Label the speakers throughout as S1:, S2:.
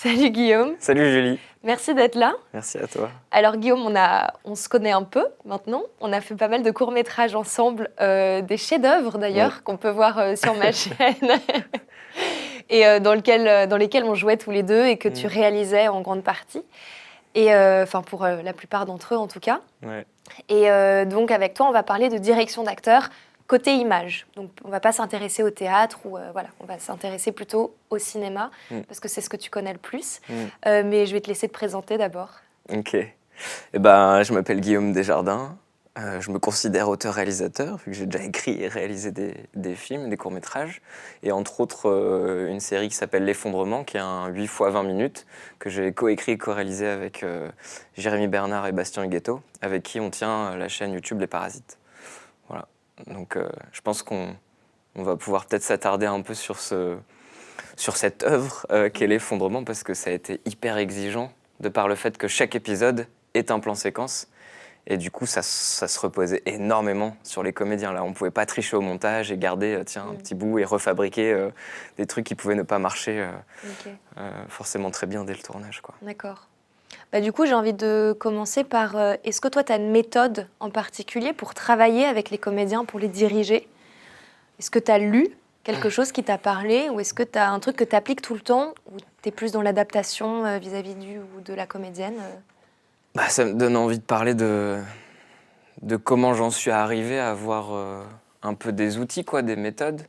S1: Salut Guillaume,
S2: Salut Julie,
S1: merci d'être là.
S2: merci à toi.
S1: Alors Guillaume, on se connaît un peu maintenant. On a fait pas mal de courts-métrages ensemble, des chefs-d'œuvre d'ailleurs, qu'on peut voir sur ma chaîne, et dans lesquels on jouait tous les deux et que tu réalisais en grande partie. Et enfin pour la plupart d'entre eux en tout cas.
S2: Ouais.
S1: Et donc avec toi, on va parler de direction d'acteur côté image. Donc on va pas s'intéresser au théâtre ou voilà, on va s'intéresser plutôt au cinéma parce que c'est ce que tu connais le plus. Mais je vais te laisser te présenter d'abord.
S2: Ok. Eh ben, je m'appelle Guillaume Desjardins. Je me considère auteur-réalisateur, vu que j'ai déjà écrit et réalisé des films, des courts-métrages. Et entre autres, une série qui s'appelle L'Effondrement, qui est un 8 x 20 minutes, que j'ai coécrit et co-réalisé avec Jérémy Bernard et Bastien Huguetto, avec qui on tient la chaîne YouTube Les Parasites. Voilà. Donc je pense qu'on va pouvoir peut-être s'attarder un peu sur cette œuvre qu'est L'Effondrement, parce que ça a été hyper exigeant, de par le fait que chaque épisode est un plan séquence. Et du coup, ça se reposait énormément sur les comédiens. Là, on ne pouvait pas tricher au montage et garder un petit bout et refabriquer des trucs qui pouvaient ne pas marcher forcément très bien dès le tournage, quoi.
S1: D'accord. Bah, du coup, j'ai envie de commencer par est-ce que toi, tu as une méthode en particulier pour travailler avec les comédiens, pour les diriger? Est-ce que tu as lu quelque chose qui t'a parlé ou est-ce que tu as un truc que tu appliques tout le temps ou tu es plus dans l'adaptation vis-à-vis du ou de la comédienne?
S2: Bah, ça me donne envie de parler de comment j'en suis arrivé à avoir un peu des outils, quoi, des méthodes.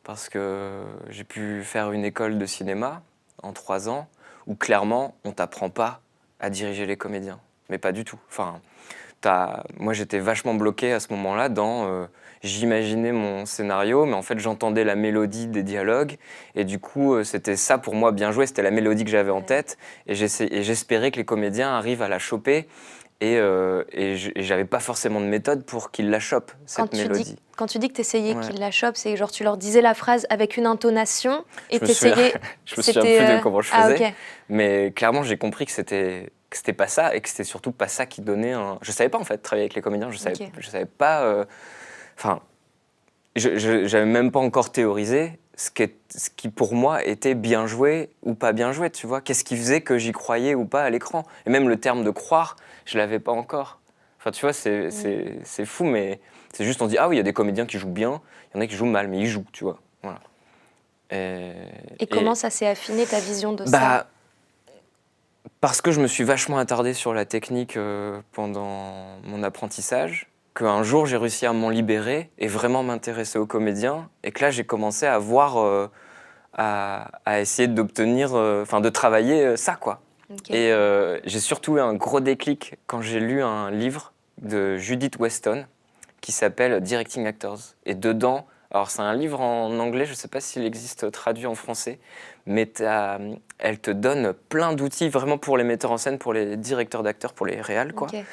S2: Parce que j'ai pu faire une école de cinéma en 3 ans où clairement, on t'apprend pas à diriger les comédiens. Mais pas du tout. Enfin, moi, j'étais vachement bloqué à ce moment-là dans... j'imaginais mon scénario, mais en fait, j'entendais la mélodie des dialogues. Et du coup, c'était ça pour moi, bien joué. C'était la mélodie que j'avais en tête. Et j'espérais que les comédiens arrivent à la choper. Et j'avais pas forcément de méthode pour qu'ils la chopent, cette mélodie.
S1: Quand tu dis que tu essayais qu'ils la chopent, c'est genre tu leur disais la phrase avec une intonation et tu essayais...
S2: Je me souviens plus de comment je faisais. Okay. Mais clairement, j'ai compris que c'était pas ça et que c'était surtout pas ça qui donnait un... Je savais pas en fait travailler avec les comédiens, je savais pas... Enfin, j'avais même pas encore théorisé ce qui pour moi était bien joué ou pas bien joué, tu vois. Qu'est-ce qui faisait que j'y croyais ou pas à l'écran. Et même le terme de croire, je l'avais pas encore. Enfin, tu vois, c'est fou, mais c'est juste on dit, ah oui, il y a des comédiens qui jouent bien, il y en a qui jouent mal, mais ils jouent, tu vois. Voilà.
S1: Et comment ça s'est affiné, ta vision de ça?
S2: Parce que je me suis vachement attardé sur la technique pendant mon apprentissage, qu'un jour j'ai réussi à m'en libérer et vraiment m'intéresser aux comédiens, et que là j'ai commencé à voir, à essayer d'obtenir, de travailler ça, quoi. Okay. Et j'ai surtout eu un gros déclic quand j'ai lu un livre de Judith Weston qui s'appelle Directing Actors. Et dedans, alors c'est un livre en anglais, je ne sais pas s'il existe traduit en français, mais elle te donne plein d'outils vraiment pour les metteurs en scène, pour les directeurs d'acteurs, pour les réals, quoi, okay.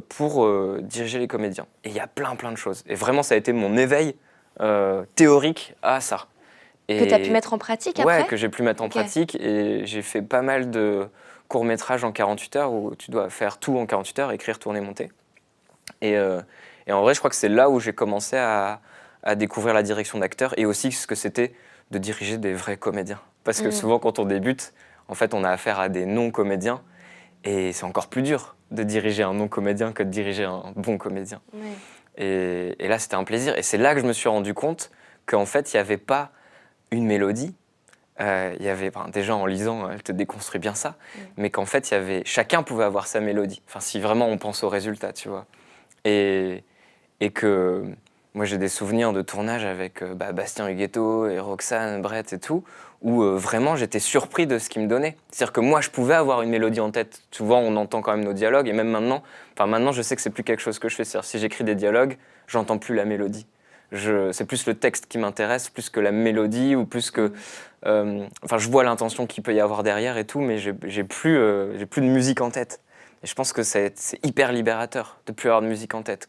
S2: Pour diriger les comédiens. Et il y a plein de choses. Et vraiment, ça a été mon éveil théorique à ça.
S1: Et que tu as pu mettre en pratique après?
S2: Ouais, que j'ai pu mettre en pratique. Et j'ai fait pas mal de courts-métrages en 48 heures où tu dois faire tout en 48 heures, écrire, tourner, monter. Et en vrai, je crois que c'est là où j'ai commencé à découvrir la direction d'acteur et aussi ce que c'était de diriger des vrais comédiens. Parce que souvent, quand on débute, en fait, on a affaire à des non-comédiens et c'est encore plus dur de diriger un non-comédien que de diriger un bon comédien. Oui. Et là, c'était un plaisir. Et c'est là que je me suis rendu compte qu'en fait, il n'y avait pas une mélodie. Il y avait, déjà en lisant, elle te déconstruit bien ça, mais qu'en fait, chacun pouvait avoir sa mélodie. Enfin, si vraiment on pense au résultat, tu vois. Et que moi, j'ai des souvenirs de tournage avec Bastien Huguetto et Roxane, Brett et tout, où vraiment, j'étais surpris de ce qu'ils me donnaient. C'est-à-dire que moi, je pouvais avoir une mélodie en tête. Souvent, on entend quand même nos dialogues, et même maintenant, je sais que c'est plus quelque chose que je fais. C'est-à-dire, si j'écris des dialogues, j'entends plus la mélodie. C'est plus le texte qui m'intéresse, plus que la mélodie, ou plus que... je vois l'intention qu'il peut y avoir derrière et tout, mais j'ai plus de musique en tête. Et je pense que c'est hyper libérateur de plus avoir de musique en tête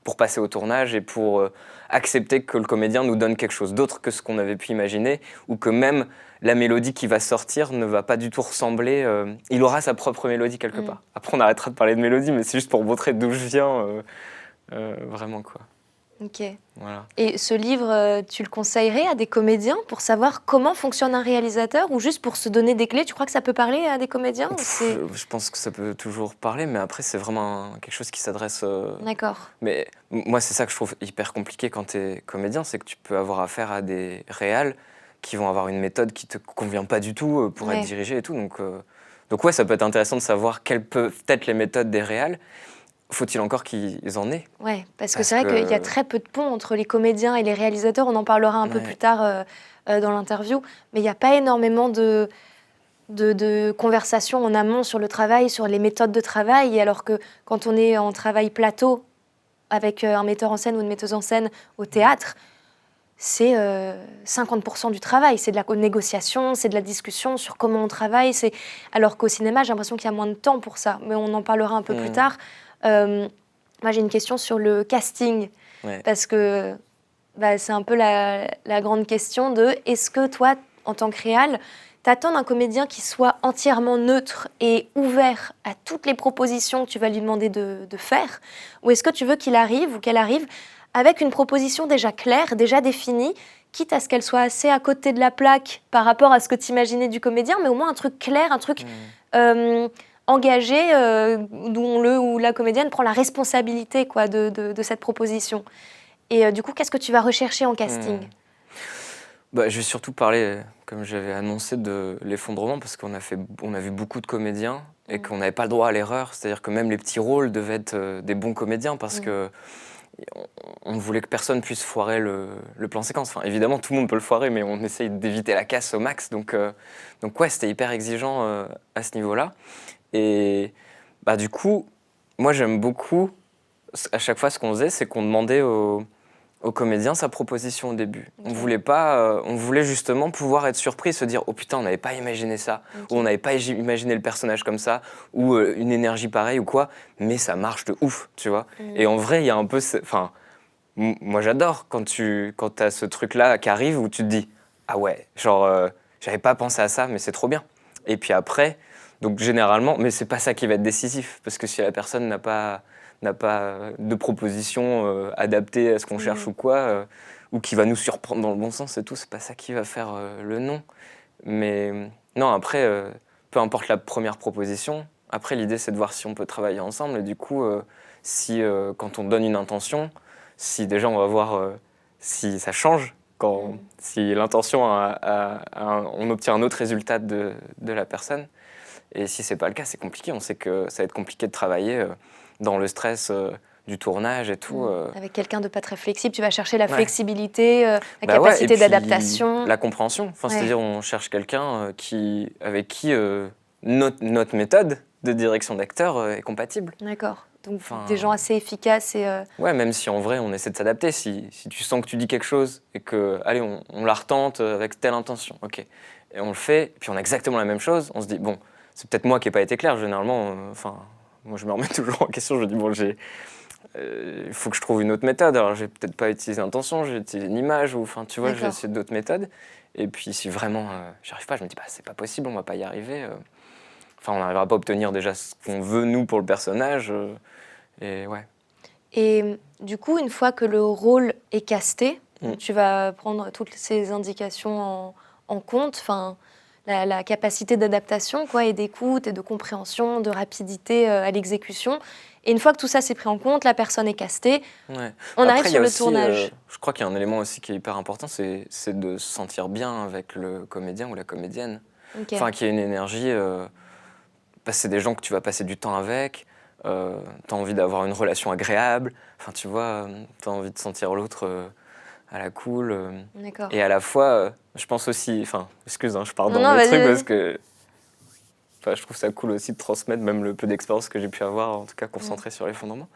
S2: pour passer au tournage et pour accepter que le comédien nous donne quelque chose d'autre que ce qu'on avait pu imaginer, ou que même la mélodie qui va sortir ne va pas du tout ressembler. Il aura sa propre mélodie quelque part. Après, on arrêtera de parler de mélodie, mais c'est juste pour montrer d'où je viens, vraiment, quoi.
S1: Ok.
S2: Voilà.
S1: Et ce livre, tu le conseillerais à des comédiens pour savoir comment fonctionne un réalisateur ou juste pour se donner des clés? Tu crois que ça peut parler à des comédiens ou c'est...
S2: Je pense que ça peut toujours parler, mais après, c'est vraiment quelque chose qui s'adresse.
S1: D'accord.
S2: Mais moi, c'est ça que je trouve hyper compliqué quand tu es comédien, c'est que tu peux avoir affaire à des réals qui vont avoir une méthode qui te convient pas du tout pour être
S1: Ouais.
S2: dirigé et tout. Donc ouais, ça peut être intéressant de savoir quelles peuvent être les méthodes des réals. Faut-il encore qu'ils en aient?
S1: Ouais, parce que
S2: Parce
S1: c'est vrai qu'il y a
S2: que
S1: très peu de ponts entre les comédiens et les réalisateurs. On en parlera un peu plus
S2: ouais,
S1: tard dans l'interview, mais il n'y a pas énormément de conversations en amont sur le travail, sur les méthodes de travail. Et alors que quand on est en travail plateau avec un metteur en scène ou une metteuse en scène au théâtre, c'est 50% du travail. C'est de la négociation, c'est de la discussion sur comment on travaille. Alors qu'au cinéma, j'ai l'impression qu'il y a moins de temps pour ça. Mais on en parlera un peu plus tard. Moi, j'ai une question sur le casting.
S2: ouais.
S1: Parce que c'est un peu la grande question de est-ce que toi, en tant que réal, t'attends d'un comédien qui soit entièrement neutre et ouvert à toutes les propositions que tu vas lui demander de faire? Ou est-ce que tu veux qu'il arrive ou qu'elle arrive avec une proposition déjà claire, déjà définie, quitte à ce qu'elle soit assez à côté de la plaque par rapport à ce que tu imaginais du comédien, mais au moins un truc clair, un truc engagé, d'où le ou la comédienne prend la responsabilité quoi, de cette proposition. Et du coup, qu'est-ce que tu vas rechercher en casting?
S2: Bah, je vais surtout parler, comme j'avais annoncé, de l'effondrement, parce on a vu beaucoup de comédiens et qu'on n'avait pas le droit à l'erreur. C'est-à-dire que même les petits rôles devaient être des bons comédiens, parce que on voulait que personne puisse foirer le plan séquence. Enfin, évidemment, tout le monde peut le foirer, mais on essaye d'éviter la casse au max. Donc ouais, c'était hyper exigeant à ce niveau-là. Et bah, du coup, moi, j'aime beaucoup, à chaque fois, ce qu'on faisait, c'est qu'on demandait au comédien sa proposition au début.
S1: Ok.
S2: On voulait pas, on voulait justement pouvoir être surpris, se dire oh putain, on n'avait pas imaginé ça,
S1: Ok.
S2: ou on n'avait pas imaginé le personnage comme ça, ou une énergie pareille ou quoi, mais ça marche de ouf, tu vois. Et en vrai, il y a un peu, enfin, moi j'adore quand t'as ce truc-là qui arrive où tu te dis ah ouais, genre j'avais pas pensé à ça, mais c'est trop bien. Et puis après, donc généralement, mais c'est pas ça qui va être décisif, parce que si la personne n'a pas de proposition adaptée à ce qu'on cherche ou quoi, ou qui va nous surprendre dans le bon sens et tout, c'est pas ça qui va faire le non. Mais non, après, peu importe la première proposition, après l'idée c'est de voir si on peut travailler ensemble et du coup, si quand on donne une intention, si déjà on va voir si ça change, si l'intention, on obtient un autre résultat de la personne. Et si c'est pas le cas, c'est compliqué. On sait que ça va être compliqué de travailler dans le stress du tournage et tout.
S1: Avec quelqu'un de pas très flexible, tu vas chercher la
S2: Ouais.
S1: flexibilité, la
S2: Bah ouais, et
S1: capacité
S2: puis
S1: d'adaptation.
S2: la compréhension. Enfin,
S1: Ouais.
S2: c'est-à-dire, on cherche quelqu'un avec qui notre méthode de direction d'acteur est compatible.
S1: D'accord. Donc
S2: Enfin,
S1: des gens assez efficaces et
S2: ouais, même si en vrai, on essaie de s'adapter. Si tu sens que tu dis quelque chose et que, allez, on la retente avec telle intention, ok. Et on le fait, puis on a exactement la même chose, on se dit, bon, c'est peut-être moi qui n'ai pas été clair. Généralement, enfin, moi, je me remets toujours en question. Je me dis, bon, il faut que je trouve une autre méthode. Alors, j'ai peut-être pas utilisé intention, j'ai utilisé une image, ou, enfin, tu vois, j'ai
S1: D'accord.
S2: essayé d'autres méthodes. Et puis, si vraiment j'y arrive pas, je me dis, bah, c'est pas possible, on va pas y arriver. Enfin, on n'arrivera pas à obtenir déjà ce qu'on veut, nous, pour le personnage. Et ouais.
S1: Et du coup, une fois que le rôle est casté, tu vas prendre toutes ces indications en compte, enfin, la capacité d'adaptation quoi, et d'écoute et de compréhension, de rapidité à l'exécution. Et une fois que tout ça s'est pris en compte, la personne est castée,
S2: Ouais.
S1: on
S2: Après,
S1: arrive
S2: il y
S1: sur
S2: a
S1: le
S2: aussi,
S1: tournage.
S2: je crois qu'il y a un élément aussi qui est hyper important, c'est de se sentir bien avec le comédien ou la comédienne.
S1: Ok.
S2: Enfin, qu'il y ait une énergie. C'est des gens que tu vas passer du temps avec. Tu as envie d'avoir une relation agréable. Enfin, tu vois, tu as envie de sentir l'autre à la cool.
S1: D'accord.
S2: Et à la fois, je pense aussi. Enfin, excuse, je pars
S1: Non,
S2: dans
S1: non,
S2: mes
S1: vas-y,
S2: trucs parce
S1: vas-y.
S2: que. Enfin, je trouve ça cool aussi de transmettre même le peu d'expérience que j'ai pu avoir, en tout cas concentré sur l'effondrement.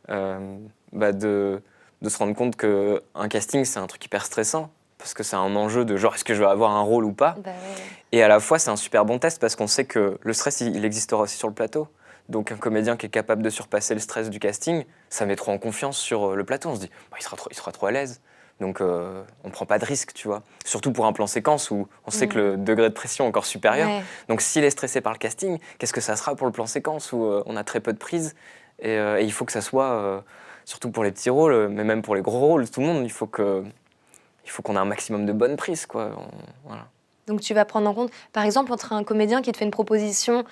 S2: De se rendre compte qu'un casting, c'est un truc hyper stressant. Parce que c'est un enjeu de genre, est-ce que je vais avoir un rôle ou pas?
S1: Bah ouais.
S2: Et à la fois, c'est un super bon test parce qu'on sait que le stress, il existera aussi sur le plateau. Donc un comédien qui est capable de surpasser le stress du casting, ça met trop en confiance sur le plateau. On se dit, bah, il sera trop à l'aise. Donc on prend pas de risque, tu vois. Surtout pour un plan séquence où on sait que le degré de pression est encore supérieur.
S1: Ouais.
S2: Donc s'il est stressé par le casting, qu'est-ce que ça sera pour le plan séquence où on a très peu de prise et il faut que ça soit surtout pour les petits rôles, mais même pour les gros rôles, tout le monde, il faut qu'on ait un maximum de bonnes prises, quoi. Voilà.
S1: Donc tu vas prendre en compte, par exemple, entre un comédien qui te fait une proposition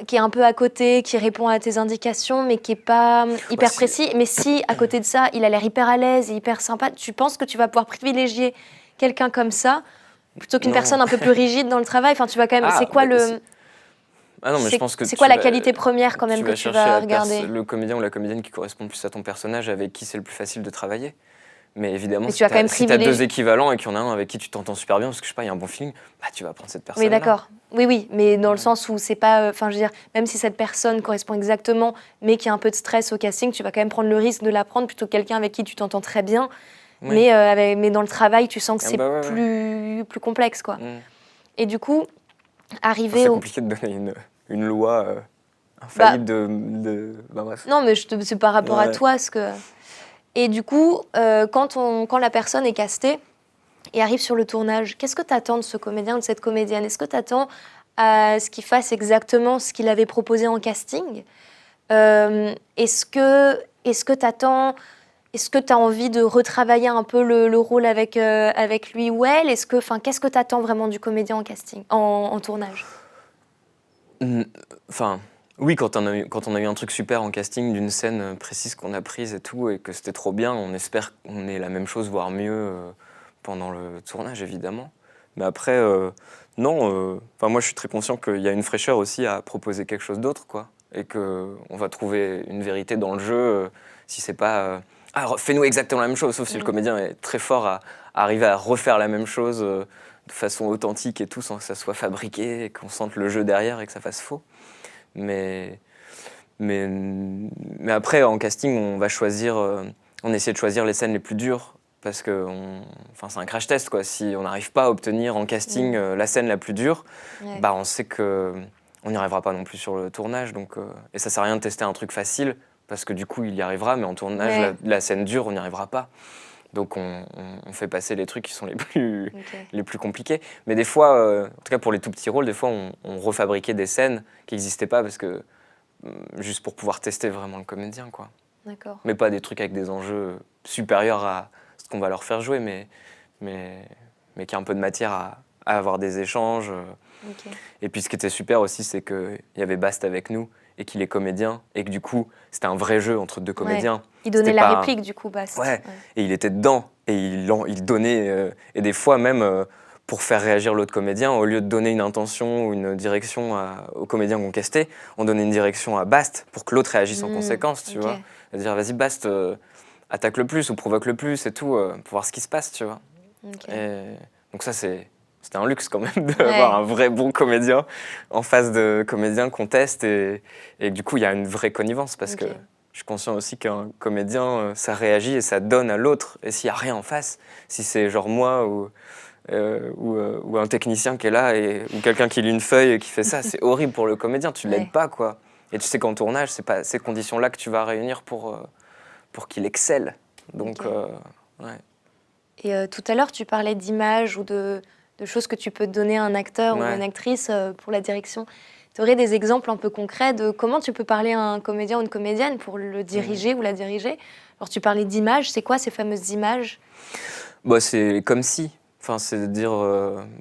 S1: qui est un peu à côté, qui répond à tes indications, mais qui n'est pas hyper précis. Mais si, à côté de ça, il a l'air hyper à l'aise et hyper sympa, tu penses que tu vas pouvoir privilégier quelqu'un comme ça plutôt qu'une personne un peu plus rigide dans le travail. Enfin, tu vas quand même... c'est quoi
S2: Ah non, mais je pense que
S1: c'est quoi la qualité première quand même que tu vas regarder?
S2: Le comédien ou la comédienne qui correspond plus à ton personnage, avec qui c'est le plus facile de travailler. Mais évidemment,
S1: mais tu vas quand même
S2: si tu as deux équivalents et qu'il y en a un avec qui tu t'entends super bien, parce que je sais pas, il y a un bon feeling, bah, tu vas prendre cette personne-là.
S1: Oui, d'accord. Oui, mais dans le sens où c'est pas... Enfin, je veux dire, même si cette personne correspond exactement, mais qui a un peu de stress au casting, tu vas quand même prendre le risque de la prendre plutôt que quelqu'un avec qui tu t'entends très bien. Oui. Mais dans le travail, tu sens que c'est plus complexe, quoi. Et du coup, arriver
S2: c'est compliqué de donner une loi infaillible bref.
S1: Non, mais c'est par rapport à toi, ce que... Et du coup, quand la personne est castée et arrive sur le tournage, qu'est-ce que tu attends de ce comédien ou de cette comédienne? Est-ce que tu attends à ce qu'il fasse exactement ce qu'il avait proposé en casting? Est-ce que tu attends... Est-ce que tu as envie de retravailler un peu le rôle avec lui ou elle? Qu'est-ce que tu attends vraiment du comédien en casting, en tournage?
S2: Enfin... Oui, quand on a eu un truc super en casting d'une scène précise qu'on a prise et tout, et que c'était trop bien, on espère qu'on ait la même chose, voire mieux, pendant le tournage, évidemment. Mais après, non. Moi, je suis très conscient qu'il y a une fraîcheur aussi à proposer quelque chose d'autre, quoi. Et qu'on va trouver une vérité dans le jeu, si c'est pas... fais-nous exactement la même chose, sauf si le comédien est très fort à arriver à refaire la même chose de façon authentique et tout, sans que ça soit fabriqué, et qu'on sente le jeu derrière et que ça fasse faux. Mais après, en casting, on va choisir, on essaie de choisir les scènes les plus dures, parce que c'est un crash test, quoi. Si on n'arrive pas à obtenir en casting la scène la plus dure, bah, on sait qu'on n'y arrivera pas non plus sur le tournage. Donc, et ça sert à rien de tester un truc facile, parce que du coup, il y arrivera, mais en tournage, la scène dure, on n'y arrivera pas. Donc on fait passer les trucs qui sont les plus compliqués. Mais des fois, en tout cas pour les tout petits rôles, des fois on refabriquait des scènes qui n'existaient pas parce que juste pour pouvoir tester vraiment le comédien, quoi.
S1: D'accord.
S2: Mais pas des trucs avec des enjeux supérieurs à ce qu'on va leur faire jouer, mais qui a un peu de matière à avoir des échanges. Et puis ce qui était super aussi, c'est qu'il y avait Bast avec nous et qu'il est comédien et que du coup c'était un vrai jeu entre deux comédiens.
S1: Il donnait la réplique du coup, Bast.
S2: Et il était dedans et il donnait et des fois même pour faire réagir l'autre comédien, au lieu de donner une intention ou une direction au comédien qu'on castait, on donnait une direction à Bast pour que l'autre réagisse en conséquence, tu vois. C'est-à-dire vas-y Bast, attaque le plus ou provoque le plus et tout pour voir ce qui se passe, tu vois. Et donc ça c'était un luxe quand même d'avoir un vrai bon comédien en face de comédiens qu'on teste et du coup il y a une vraie connivence parce que je suis conscient aussi qu'un comédien ça réagit et ça donne à l'autre et s'il n'y a rien en face, si c'est genre moi ou un technicien qui est là ou quelqu'un qui lit une feuille et qui fait ça, c'est horrible pour le comédien, tu l'aides pas quoi. Et tu sais qu'en tournage c'est pas ces conditions-là que tu vas réunir pour qu'il excelle. Donc
S1: Et tout à l'heure tu parlais d'images ou de choses que tu peux donner à un acteur ou une actrice pour la direction. Tu aurais des exemples un peu concrets de comment tu peux parler à un comédien ou une comédienne pour le diriger ou la diriger? Alors tu parlais d'images, c'est quoi ces fameuses images?
S2: Bah, c'est comme si. Enfin, c'est de dire,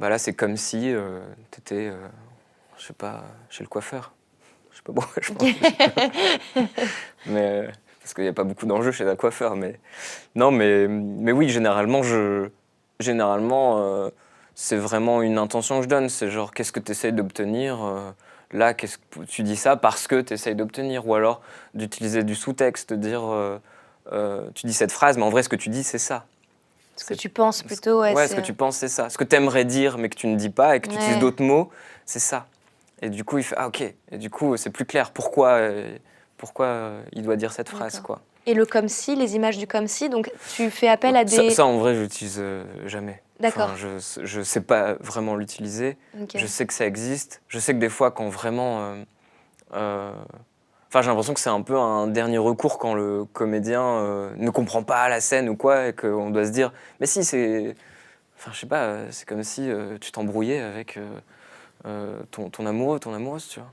S2: là c'est comme si t'étais, je sais pas, chez le coiffeur. Je sais pas pourquoi je pense. Mais parce qu'il n'y a pas beaucoup d'enjeux chez un coiffeur. Mais non, mais oui, généralement c'est vraiment une intention que je donne. C'est genre, qu'est-ce que tu essayes d'obtenir là, tu dis ça parce que tu essayes d'obtenir. Ou alors d'utiliser du sous-texte, de dire, tu dis cette phrase, mais en vrai, ce que tu dis, c'est ça.
S1: Ce que tu penses plutôt.
S2: Ce que tu penses, c'est ça. Ce que tu aimerais dire, mais que tu ne dis pas et que tu utilises d'autres mots, c'est ça. Et du coup, il fait, ah ok. Et du coup, c'est plus clair. Pourquoi il doit dire cette phrase, quoi.
S1: Et le comme si, les images du comme si, donc tu fais appel à des...
S2: Ça en vrai, je l'utilise jamais.
S1: D'accord.
S2: Enfin, je sais pas vraiment l'utiliser. Je sais que ça existe. Je sais que des fois, quand vraiment... j'ai l'impression que c'est un peu un dernier recours quand le comédien ne comprend pas la scène ou quoi, et qu'on doit se dire, mais si, c'est... Enfin, je sais pas, c'est comme si tu t'embrouillais avec ton amoureux, ton amoureuse, tu vois.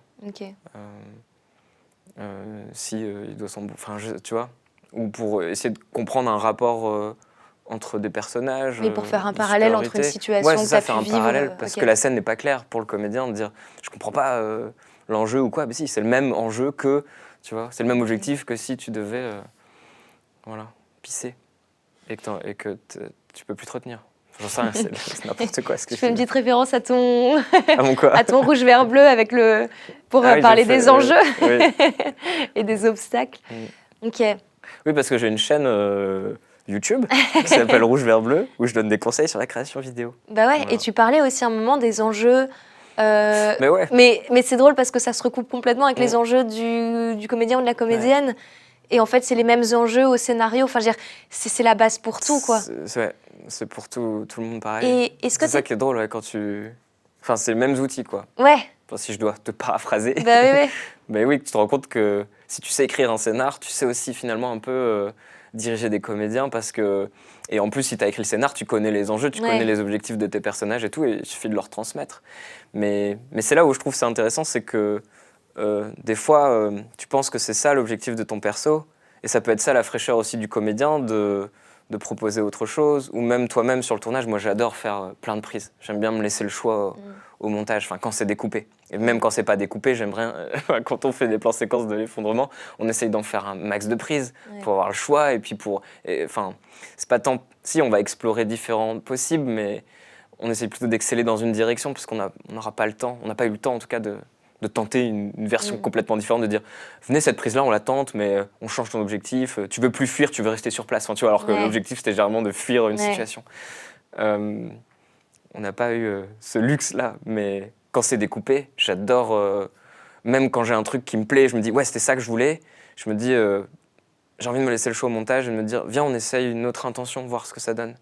S2: si il doit enfin, tu vois, ou pour essayer de comprendre un rapport entre des personnages.
S1: Oui, pour faire un
S2: de
S1: parallèle entre une
S2: supériorité.
S1: situation
S2: Ouais, c'est
S1: que tu
S2: ça,
S1: as
S2: faire
S1: pu
S2: un
S1: vivre.
S2: parallèle, parce
S1: Ok.
S2: que la scène n'est pas claire pour le comédien de dire je comprends pas l'enjeu ou quoi. Mais si, c'est le même enjeu que, tu vois, c'est le même objectif que si tu devais, voilà, pisser et que tu peux plus te retenir. J'en sais rien, c'est n'importe quoi ce que
S1: Je
S2: je
S1: fais une
S2: dis.
S1: petite référence à ton,
S2: Ah mon quoi?
S1: à ton rouge, vert, bleu avec pour
S2: Ah oui,
S1: parler
S2: j'ai fait,
S1: des enjeux
S2: oui.
S1: et des obstacles. Ok.
S2: Oui, parce que j'ai une chaîne YouTube qui s'appelle Rouge Vert Bleu où je donne des conseils sur la création vidéo.
S1: Bah ouais,
S2: Voilà.
S1: et tu parlais aussi à un moment des enjeux.
S2: Mais ouais.
S1: Mais c'est drôle parce que ça se recoupe complètement avec les
S2: Mm.
S1: enjeux du comédien ou de la comédienne. Et en fait, c'est les mêmes enjeux au scénario. Enfin, je veux dire, c'est la base pour tout, quoi.
S2: C'est pour tout le monde pareil.
S1: Et est-ce que
S2: C'est ça qui est drôle quand tu. Enfin, c'est les mêmes outils, quoi.
S1: Ouais,
S2: Enfin, si je dois te paraphraser.
S1: bah oui, oui.
S2: Mais oui, tu te rends compte que si tu sais écrire un scénar, tu sais aussi finalement un peu diriger des comédiens parce que. Et en plus, si tu as écrit le scénar, tu connais les enjeux, tu connais les objectifs de tes personnages et tout, et il suffit de leur transmettre. Mais c'est là où je trouve c'est intéressant, c'est que des fois, tu penses que c'est ça l'objectif de ton perso, et ça peut être ça la fraîcheur aussi du comédien, de proposer autre chose, ou même toi-même sur le tournage. Moi, j'adore faire plein de prises. J'aime bien me laisser le choix au montage, enfin quand c'est découpé. Et même quand c'est pas découpé, j'aimerais, quand on fait des plans séquences de l'effondrement, on essaye d'en faire un max de prises pour avoir le choix, et puis enfin, c'est pas tant... Si, on va explorer différents possibles, mais on essaie plutôt d'exceller dans une direction, parce qu'on n'aura pas le temps, on n'a pas eu le temps en tout cas de tenter une version complètement différente, de dire venez cette prise là on la tente mais on change ton objectif, tu veux plus fuir, tu veux rester sur place, enfin, tu vois, alors que l'objectif c'était généralement de fuir une situation. On n'a pas eu ce luxe là, mais quand c'est découpé, j'adore, même quand j'ai un truc qui me plaît, je me dis ouais c'était ça que je voulais, je me dis j'ai envie de me laisser le choix au montage et de me dire viens on essaye une autre intention, voir ce que ça donne.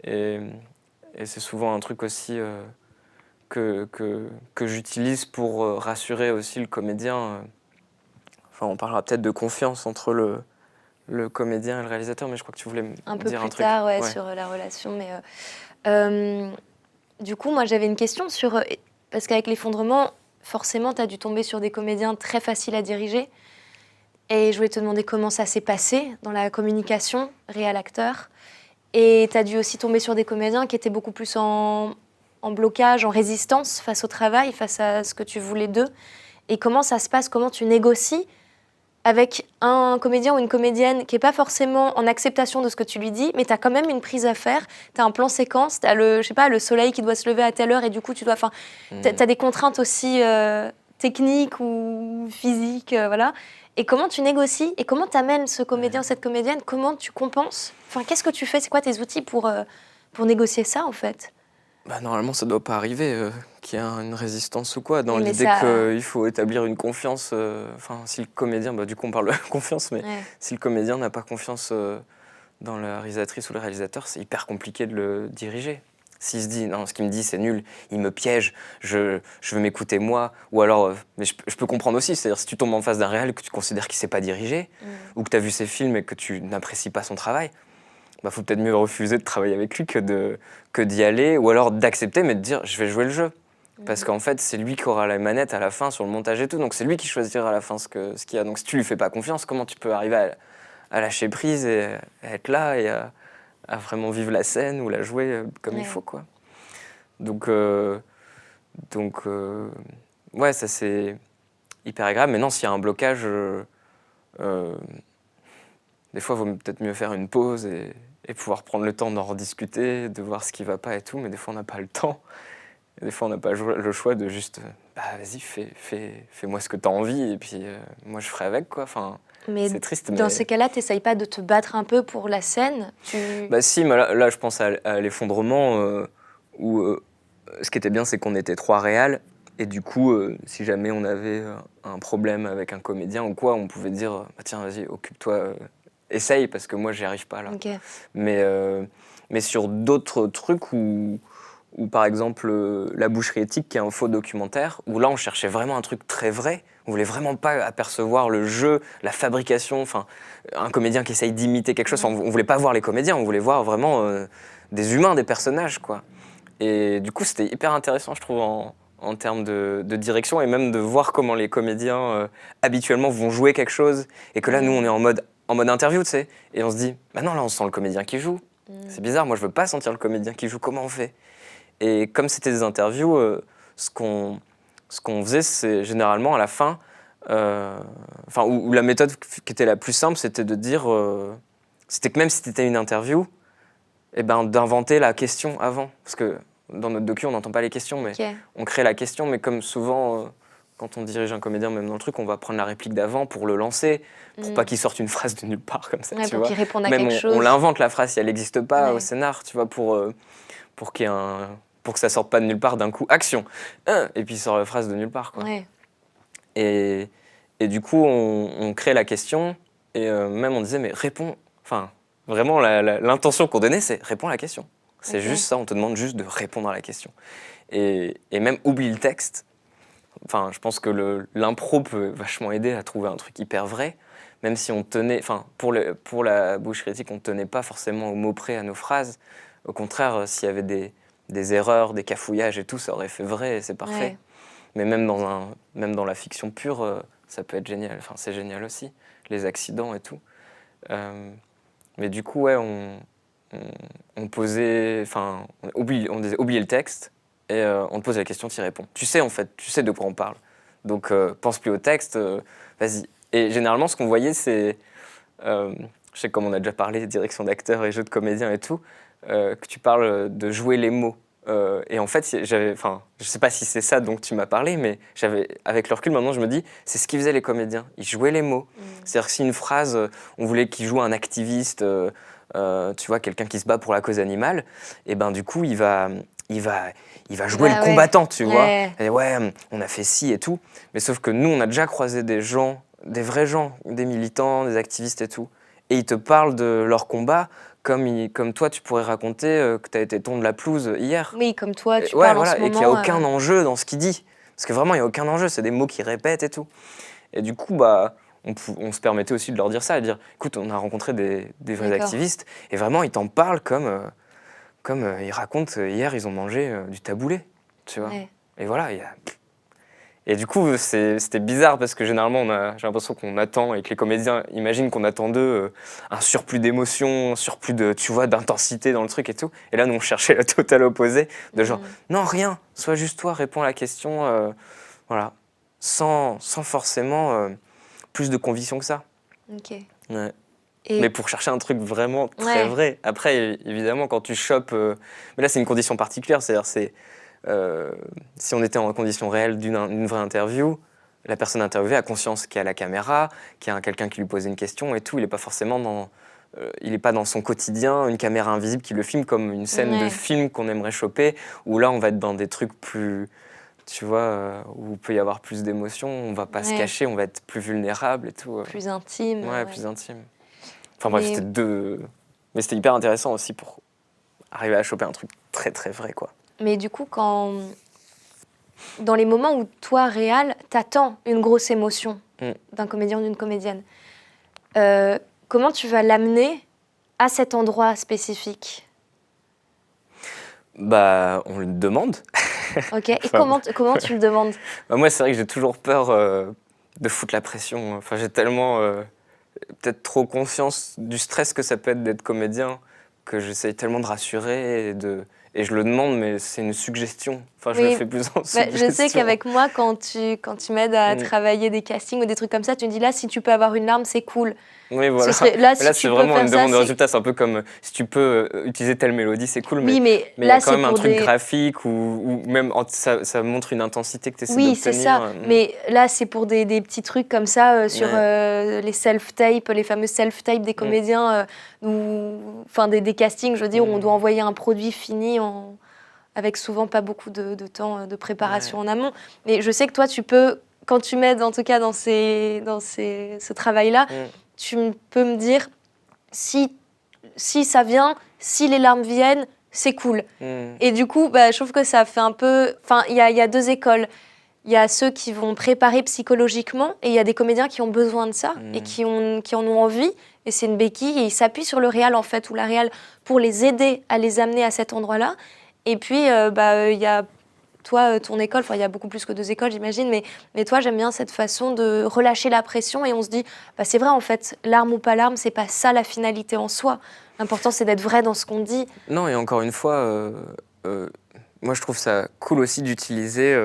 S2: Et c'est souvent un truc aussi que j'utilise pour rassurer aussi le comédien. Enfin, on parlera peut-être de confiance entre le comédien et le réalisateur, mais je crois que tu voulais me
S1: Un peu
S2: dire
S1: plus
S2: un truc.
S1: tard, sur la relation. Mais du coup, moi, j'avais une question sur... parce qu'avec l'effondrement, forcément, tu as dû tomber sur des comédiens très faciles à diriger. Et je voulais te demander comment ça s'est passé dans la communication réal-acteur. Et tu as dû aussi tomber sur des comédiens qui étaient beaucoup plus en blocage, en résistance face au travail, face à ce que tu voulais d'eux. Et comment ça se passe? Comment tu négocies avec un comédien ou une comédienne qui n'est pas forcément en acceptation de ce que tu lui dis, mais tu as quand même une prise à faire, tu as un plan séquence, tu as le soleil qui doit se lever à telle heure et du coup, tu as des contraintes aussi techniques ou physiques, voilà. Et comment tu négocies et comment tu amènes ce comédien ou cette comédienne, comment tu compenses? Enfin, qu'est-ce que tu fais? C'est quoi tes outils pour négocier ça, en fait?
S2: Bah, normalement, ça ne doit pas arriver qu'il y ait une résistance ou quoi, dans
S1: Oui, mais
S2: l'idée
S1: ça...
S2: qu'il faut établir une confiance. Enfin, si le comédien, du coup on parle de confiance, mais si le comédien n'a pas confiance dans la réalisatrice ou le réalisateur, c'est hyper compliqué de le diriger. S'il se dit, non, ce qu'il me dit c'est nul, il me piège, je veux m'écouter moi, ou alors, mais je peux comprendre aussi, c'est-à-dire si tu tombes en face d'un réal que tu considères qu'il ne sait pas diriger, ou que tu as vu ses films et que tu n'apprécies pas son travail, bah, faut peut-être mieux refuser de travailler avec lui que d'y aller, ou alors d'accepter, mais de dire je vais jouer le jeu. Parce qu'en fait, c'est lui qui aura la manette à la fin sur le montage et tout, donc c'est lui qui choisira à la fin ce qu'il y a. Donc si tu lui fais pas confiance, comment tu peux arriver à lâcher prise et à être là et à vraiment vivre la scène ou la jouer comme il faut, quoi. Donc ouais, ça c'est hyper agréable. Maintenant, s'il y a un blocage, des fois, il vaut peut-être mieux faire une pause et pouvoir prendre le temps d'en rediscuter, de voir ce qui va pas et tout, mais des fois, on n'a pas le temps. Et des fois, on n'a pas le choix de juste, vas-y, fais-moi ce que tu as envie, et puis moi, je ferai avec, quoi. Enfin, c'est triste, mais...
S1: Dans ces cas-là, tu n'essayes pas de te battre un peu pour la scène?
S2: Bah si, mais là je pense à l'effondrement, où ce qui était bien, c'est qu'on était 3 réals, et du coup, si jamais on avait un problème avec un comédien ou quoi, on pouvait dire, tiens, vas-y, occupe-toi, essaye, parce que moi, j'y arrive pas, là.
S1: Okay.
S2: Mais sur d'autres trucs où par exemple, La boucherie éthique, qui est un faux documentaire, où là, on cherchait vraiment un truc très vrai. On voulait vraiment pas apercevoir le jeu, la fabrication, enfin, un comédien qui essaye d'imiter quelque chose. Enfin, on voulait pas voir les comédiens, on voulait voir vraiment des humains, des personnages, quoi. Et du coup, c'était hyper intéressant, je trouve, en en termes de direction et même de voir comment les comédiens habituellement vont jouer quelque chose et que là nous on est en mode interview, tu sais, et on se dit bah non là on sent le comédien qui joue. C'est bizarre, moi je veux pas sentir le comédien qui joue, comment on fait? Et comme c'était des interviews, ce qu'on faisait, c'est généralement à la fin, où la méthode qui était la plus simple, c'était de dire, c'était que même si c'était une interview, eh ben, d'inventer la question avant. Parce que dans notre docu, on n'entend pas les questions, mais on crée la question. Mais comme souvent, quand on dirige un comédien, même dans le truc, on va prendre la réplique d'avant pour le lancer, pour pas qu'il sorte une phrase de nulle part comme ça. Tu
S1: pour
S2: vois.
S1: qu'il réponde à
S2: même
S1: quelque chose.
S2: On l'invente la phrase si elle n'existe pas au scénar, tu vois, pour qu'il y ait pour que ça sorte pas de nulle part d'un coup, action, et puis il sort la phrase de nulle part, quoi. Et du coup, on crée la question, et même on disait, mais réponds, enfin, vraiment, l'intention qu'on donnait, c'est réponds à la question. C'est juste ça, on te demande juste de répondre à la question. Et même oublie le texte. Enfin, je pense que l'impro peut vachement aider à trouver un truc hyper vrai, même si on tenait, enfin, pour la bouche critique, on ne tenait pas forcément au mot près à nos phrases. Au contraire, s'il y avait des erreurs, des cafouillages et tout, ça aurait fait vrai et c'est parfait. Mais même dans la fiction pure, ça peut être génial. Enfin, c'est génial aussi, les accidents et tout. Mais du coup, ouais, on posait, enfin, on disait oublier le texte et on te pose la question, tu y réponds. Tu sais en fait, tu sais de quoi on parle. Donc pense plus au texte, vas-y. Et généralement, ce qu'on voyait, c'est, je sais que comme on a déjà parlé, direction d'acteurs et jeux de comédiens et tout, que tu parles de jouer les mots. Et en fait, je sais pas si c'est ça dont tu m'as parlé, mais avec le recul, maintenant, je me dis, c'est ce qu'ils faisaient les comédiens. Ils jouaient les mots. C'est-à-dire que si une phrase, on voulait qu'il joue un activiste, tu vois, quelqu'un qui se bat pour la cause animale, et ben du coup, il va jouer le combattant, tu vois. Et on a fait ci et tout. Mais sauf que nous, on a déjà croisé des gens, des vrais gens, des militants, des activistes et tout. Et ils te parlent de leur combat comme toi, tu pourrais raconter que tu as été tondre la pelouse hier.
S1: Oui, comme toi, tu parles en ce moment.
S2: Et qu'il n'y a aucun enjeu dans ce qu'il dit. Parce que vraiment, il n'y a aucun enjeu, c'est des mots qu'il répète et tout. Et du coup, bah, on se permettait aussi de leur dire ça, et dire, écoute, on a rencontré des vrais activistes, et vraiment, ils t'en parlent comme ils racontent, hier, ils ont mangé du taboulé, tu vois. Et voilà, et du coup, c'était bizarre parce que généralement, j'ai l'impression qu'on attend et que les comédiens imaginent qu'on attend d'eux un surplus d'émotion, un surplus tu vois, d'intensité dans le truc et tout. Et là, nous, on cherchait le total opposé, de genre, non, rien, sois juste toi, réponds à la question, voilà, sans forcément plus de conviction que ça. Ouais. Mais pour chercher un truc vraiment très vrai. Après, évidemment, quand tu chopes... mais là, c'est une condition particulière, c'est-à-dire si on était en condition réelle d'une vraie interview, la personne interviewée a conscience qu'il y a la caméra, qu'il y a quelqu'un qui lui pose une question et tout. Il n'est pas forcément il n'est pas dans son quotidien, une caméra invisible qui le filme comme une scène de film qu'on aimerait choper, où là, on va être dans des trucs plus... Tu vois, où il peut y avoir plus d'émotions, on va pas se cacher, on va être plus vulnérable et tout.
S1: Plus intime.
S2: Ouais, plus intime. Enfin bref, mais c'était hyper intéressant aussi pour arriver à choper un truc très très vrai, quoi.
S1: Mais du coup, dans les moments où toi, réal, t'attends une grosse émotion d'un comédien ou d'une comédienne, comment tu vas l'amener à cet endroit spécifique?
S2: Bah, on le demande.
S1: Ok, et comment tu le demandes?
S2: Bah, moi, c'est vrai que j'ai toujours peur de foutre la pression. Enfin, j'ai tellement peut-être trop conscience du stress que ça peut être d'être comédien que j'essaye tellement de rassurer et je le demande, mais c'est une suggestion. Enfin, je le fais plus en suggestion.
S1: Je sais qu'avec moi, quand tu m'aides à travailler des castings ou des trucs comme ça, tu me dis là, si tu peux avoir une larme, c'est cool.
S2: Oui, voilà.
S1: Là,
S2: c'est vraiment une demande de résultat. C'est un peu comme si tu peux utiliser telle mélodie, c'est cool. Mais il y a quand même un truc graphique ou même ça montre une intensité que tu essaies d'obtenir.
S1: Oui, c'est ça. Mais là, c'est pour des petits trucs comme ça sur les self-tapes, les fameux self-tapes des comédiens, enfin des castings, je veux dire, où on doit envoyer un produit fini avec souvent pas beaucoup de temps de préparation en amont. Mais je sais que toi, tu peux, quand tu m'aides en tout cas dans ce travail-là, tu peux me dire si ça vient, si les larmes viennent, c'est cool. Et du coup, je trouve que ça fait un peu... Enfin, il y a deux écoles. Il y a ceux qui vont préparer psychologiquement et il y a des comédiens qui ont besoin de ça et qui en ont envie. Et c'est une béquille et ils s'appuient sur le réal, en fait, ou la réal pour les aider à les amener à cet endroit-là. Et puis, il y a toi, ton école, il y a beaucoup plus que 2 écoles, j'imagine, mais toi, j'aime bien cette façon de relâcher la pression et on se dit, bah, c'est vrai, en fait, larme ou pas larme, c'est pas ça la finalité en soi. L'important, c'est d'être vrai dans ce qu'on dit.
S2: Non, et encore une fois, moi je trouve ça cool aussi d'utiliser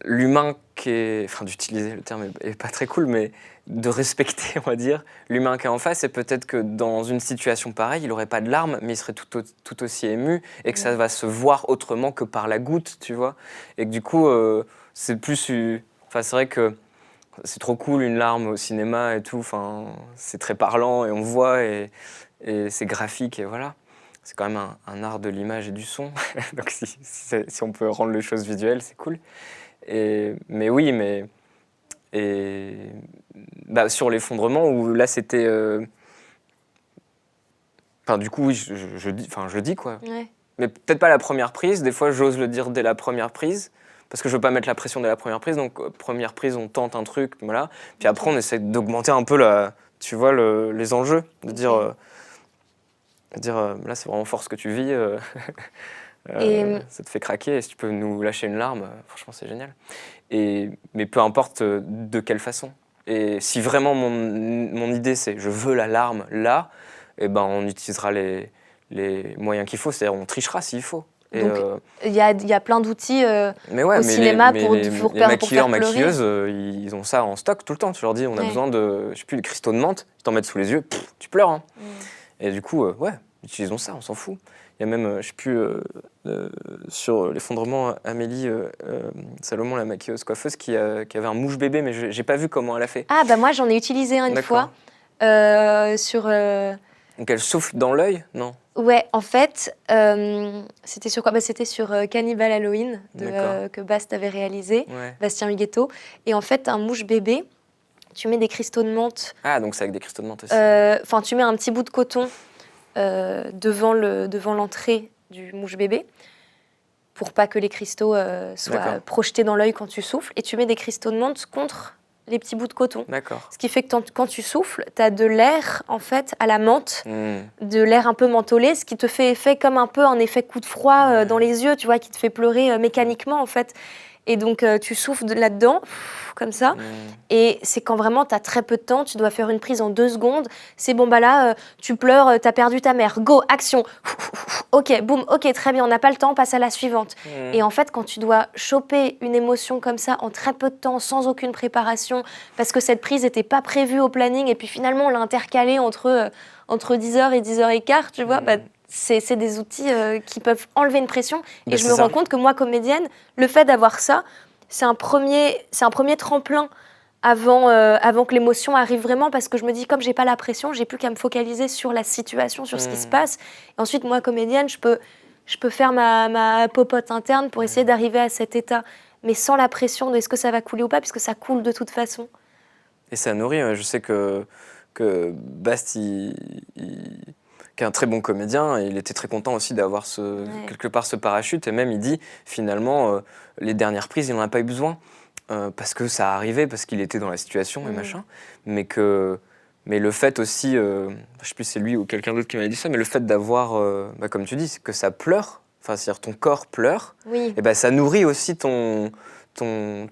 S2: l'humain qui est. Enfin, d'utiliser, le terme est pas très cool, mais de respecter, on va dire, l'humain qui est en face. Et peut-être que dans une situation pareille, il n'aurait pas de larmes, mais il serait tout aussi ému et que ça va se voir autrement que par la goutte, tu vois. Et que du coup, c'est plus. Enfin, c'est vrai que c'est trop cool une larme au cinéma et tout. Enfin, c'est très parlant et on voit et c'est graphique et voilà. C'est quand même un art de l'image et du son. Donc si on peut rendre les choses visuelles, c'est cool. Mais oui, et, bah, sur l'effondrement, où là c'était. Enfin, du coup, oui, je le dis quoi.
S1: Ouais.
S2: Mais peut-être pas la première prise. Des fois, j'ose le dire dès la première prise. Parce que je veux pas mettre la pression dès la première prise. Donc, première prise, on tente un truc, voilà. Puis après, on essaie d'augmenter un peu tu vois, les enjeux. De dire, là, c'est vraiment fort ce que tu vis. Ça te fait craquer. Et si tu peux nous lâcher une larme, franchement, c'est génial. Mais peu importe de quelle façon. Et si vraiment mon idée, c'est je veux la larme là, eh ben, on utilisera les moyens qu'il faut. C'est-à-dire, on trichera s'il faut. Et,
S1: Donc, il y a plein d'outils
S2: mais ouais,
S1: au cinéma pour
S2: les
S1: faire pleurer.
S2: maquilleurs, ils ont ça en stock tout le temps. Tu leur dis, on a besoin de, je sais plus, de cristaux de menthe, ils t'en mettent sous les yeux, tu pleures. Hein. Et du coup, ouais, utilisons ça, on s'en fout. Il y a même, je sais plus, sur l'effondrement, Amélie Salomon, la maquilleuse coiffeuse, qui avait un mouche bébé, mais j'ai pas vu comment elle a fait.
S1: Ah, bah moi, j'en ai utilisé un une fois sur...
S2: Donc elle souffle dans l'œil? Non.
S1: Ouais, en fait, c'était sur quoi? Bah, c'était sur Cannibal Halloween que Bast avait réalisé,
S2: Ouais.
S1: Bastien Huguetto. Et en fait, un mouche bébé, tu mets des cristaux de menthe.
S2: Ah, donc c'est avec des cristaux de menthe aussi.
S1: Enfin, tu mets un petit bout de coton devant l'entrée du mouche bébé pour pas que les cristaux soient projetés dans l'œil quand tu souffles. Et tu mets des cristaux de menthe contre les petits bouts de coton.
S2: D'accord.
S1: Ce qui fait que quand tu souffles, tu as de l'air, en fait, à la menthe, de l'air un peu mentholé, ce qui te fait effet comme un peu un effet coup de froid dans les yeux, tu vois, qui te fait pleurer mécaniquement, en fait. Et donc, tu souffles là-dedans, comme ça. Et c'est quand vraiment, tu as très peu de temps, tu dois faire une prise en 2 secondes. C'est bon, bah là, tu pleures, tu as perdu ta mère. Go, action. Ok, boum, ok, très bien, on n'a pas le temps, passe à la suivante. Et en fait, quand tu dois choper une émotion comme ça en très peu de temps, sans aucune préparation, parce que cette prise n'était pas prévue au planning, et puis finalement, on l'a intercalée entre 10h et 10h15, tu vois, bah, c'est des outils qui peuvent enlever une pression. Et je me rends compte que moi, comédienne, le fait d'avoir ça, c'est un premier tremplin avant que l'émotion arrive vraiment, parce que je me dis, comme j'ai pas la pression, j'ai plus qu'à me focaliser sur la situation, sur ce qui se passe. Et ensuite, moi, comédienne, je peux faire ma popote interne pour essayer d'arriver à cet état, mais sans la pression de est-ce que ça va couler ou pas, puisque ça coule de toute façon.
S2: Et ça nourrit. Je sais que Bast, qui est un très bon comédien, et il était très content aussi d'avoir quelque part ce parachute. Et même, il dit, finalement, les dernières prises, il n'en a pas eu besoin. Parce que ça arrivait, parce qu'il était dans la situation et machin. Mais le fait aussi, je sais plus si c'est lui ou quelqu'un d'autre qui m'avait dit ça, mais le fait d'avoir, comme tu dis, que ça pleure, enfin, c'est-à-dire ton corps pleure, et ben, ça nourrit aussi ton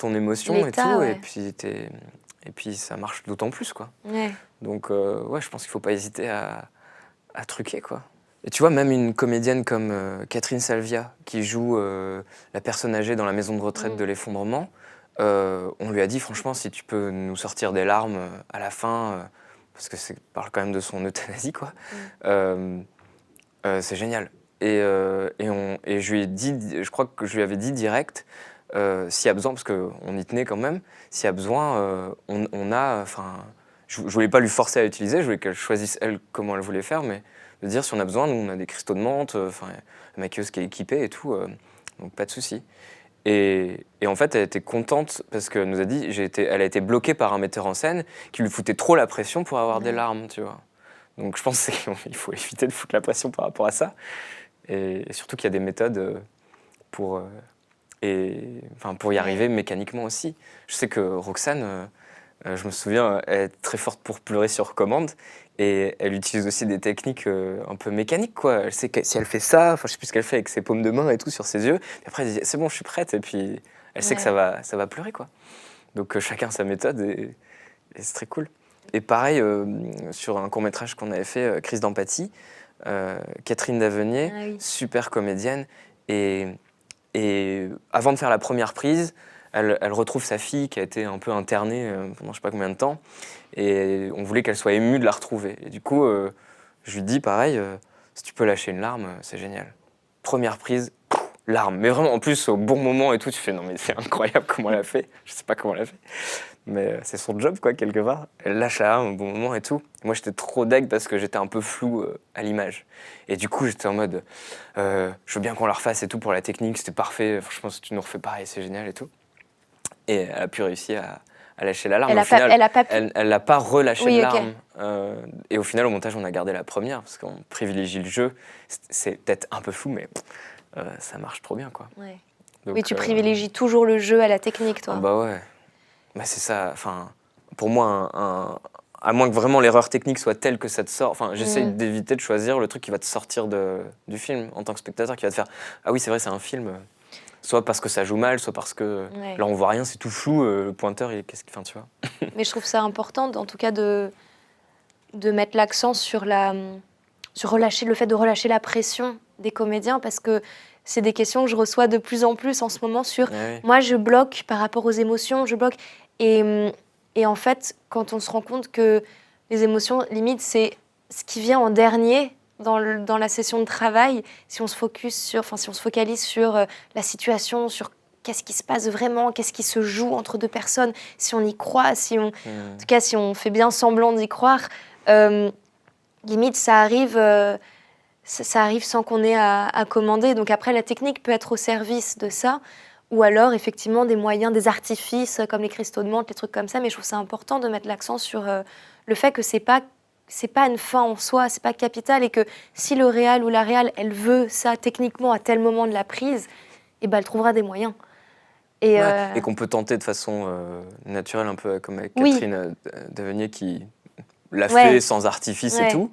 S2: émotion et tout. Ouais. Et puis ça marche d'autant plus, quoi.
S1: Ouais.
S2: Donc, ouais, je pense qu'il faut pas hésiter à truquer, quoi. Et tu vois, même une comédienne comme Catherine Salvia, qui joue la personne âgée dans la maison de retraite de l'effondrement, on lui a dit, franchement, si tu peux nous sortir des larmes à la fin, parce que ça parle quand même de son euthanasie, quoi, c'est génial. Et je lui ai dit, je crois que je lui avais dit direct, s'il y a besoin, parce qu'on y tenait quand même, s'il y a besoin, on a, enfin, je voulais pas lui forcer à utiliser, je voulais qu'elle choisisse elle comment elle voulait faire, mais de dire si on a besoin, nous on a des cristaux de menthe, enfin, la maquilleuse qui est équipée et tout, donc pas de souci. Et en fait, elle était contente parce qu'elle nous a dit, elle a été bloquée par un metteur en scène qui lui foutait trop la pression pour avoir des larmes, tu vois. Donc je pense qu'il faut éviter de foutre la pression par rapport à ça. Et surtout qu'il y a des méthodes pour y arriver mécaniquement aussi. Je sais que Roxane, Je me souviens, elle est très forte pour pleurer sur commande. Et elle utilise aussi des techniques un peu mécaniques, quoi. Elle sait que si elle fait ça, enfin, je sais plus ce qu'elle fait avec ses paumes de main et tout sur ses yeux. Et après, elle dit, c'est bon, je suis prête. Et puis, elle sait que
S1: Ouais.
S2: ça va pleurer, quoi. Donc, chacun sa méthode et c'est très cool. Et pareil, sur un court-métrage qu'on avait fait, Crise d'empathie, Catherine Davenier,
S1: Ah oui.
S2: super comédienne. Et, et avant de faire la première prise, elle retrouve sa fille qui a été un peu internée pendant je sais pas combien de temps. Et on voulait qu'elle soit émue de la retrouver. Et du coup, je lui dis pareil, si tu peux lâcher une larme, c'est génial. Première prise, larme. Mais vraiment, en plus, au bon moment et tout, tu fais non, mais c'est incroyable comment elle a fait. Je sais pas comment elle a fait. Mais c'est son job, quoi, quelque part. Elle lâche la larme au bon moment et tout. Moi, j'étais trop deg parce que j'étais un peu flou à l'image. Et du coup, j'étais en mode, je veux bien qu'on la refasse et tout pour la technique, c'était parfait. Franchement, si tu nous refais pareil, c'est génial et tout. Et elle a pu réussir à lâcher la larme.
S1: Elle
S2: Mais
S1: a
S2: au
S1: pas,
S2: final,
S1: elle a pas pu.
S2: elle n'a pas relâché de
S1: Oui, ok.
S2: larmes. Et au final, au montage, on a gardé la première parce qu'on privilégie le jeu. C'est peut-être un peu flou, mais ça marche trop bien, quoi.
S1: Ouais.
S2: Donc,
S1: Oui, tu privilégies toujours le jeu à la technique,
S2: ah
S1: toi.
S2: bah ouais. Bah c'est ça. Enfin, pour moi, à moins que vraiment l'erreur technique soit telle que ça te sort. Enfin, j'essaye
S1: Mm.
S2: d'éviter de choisir le truc qui va te sortir du film en tant que spectateur, qui va te faire ah oui, c'est vrai, c'est un film. Soit parce que ça joue mal, soit parce que
S1: Ouais.
S2: là on voit rien, c'est tout flou. Le pointeur, qu'est-ce qu'il fait, tu vois.
S1: Mais je trouve ça important, en tout cas, de mettre l'accent sur le fait de relâcher la pression des comédiens, parce que c'est des questions que je reçois de plus en plus en ce moment sur
S2: Ouais,
S1: moi, je bloque par rapport aux émotions, je bloque. Et en fait, quand on se rend compte que les émotions, limite, c'est ce qui vient en dernier dans la session de travail, si on se focalise sur la situation, sur qu'est-ce qui se passe vraiment, qu'est-ce qui se joue entre deux personnes, si on y croit, en tout cas, si on fait bien semblant d'y croire, limite, ça arrive sans qu'on ait à commander. Donc après, la technique peut être au service de ça, ou alors effectivement des moyens, des artifices comme les cristaux de menthe, les trucs comme ça. Mais je trouve ça important de mettre l'accent sur le fait que c'est pas une fin en soi, c'est pas capital, et que si le réal ou la réal, elle veut ça techniquement à tel moment de la prise, et ben elle trouvera des moyens. Et
S2: ouais. Et qu'on peut tenter de façon naturelle, un peu comme avec
S1: oui,
S2: Catherine Davenier qui l'a fait
S1: ouais,
S2: sans artifice et
S1: ouais,
S2: tout.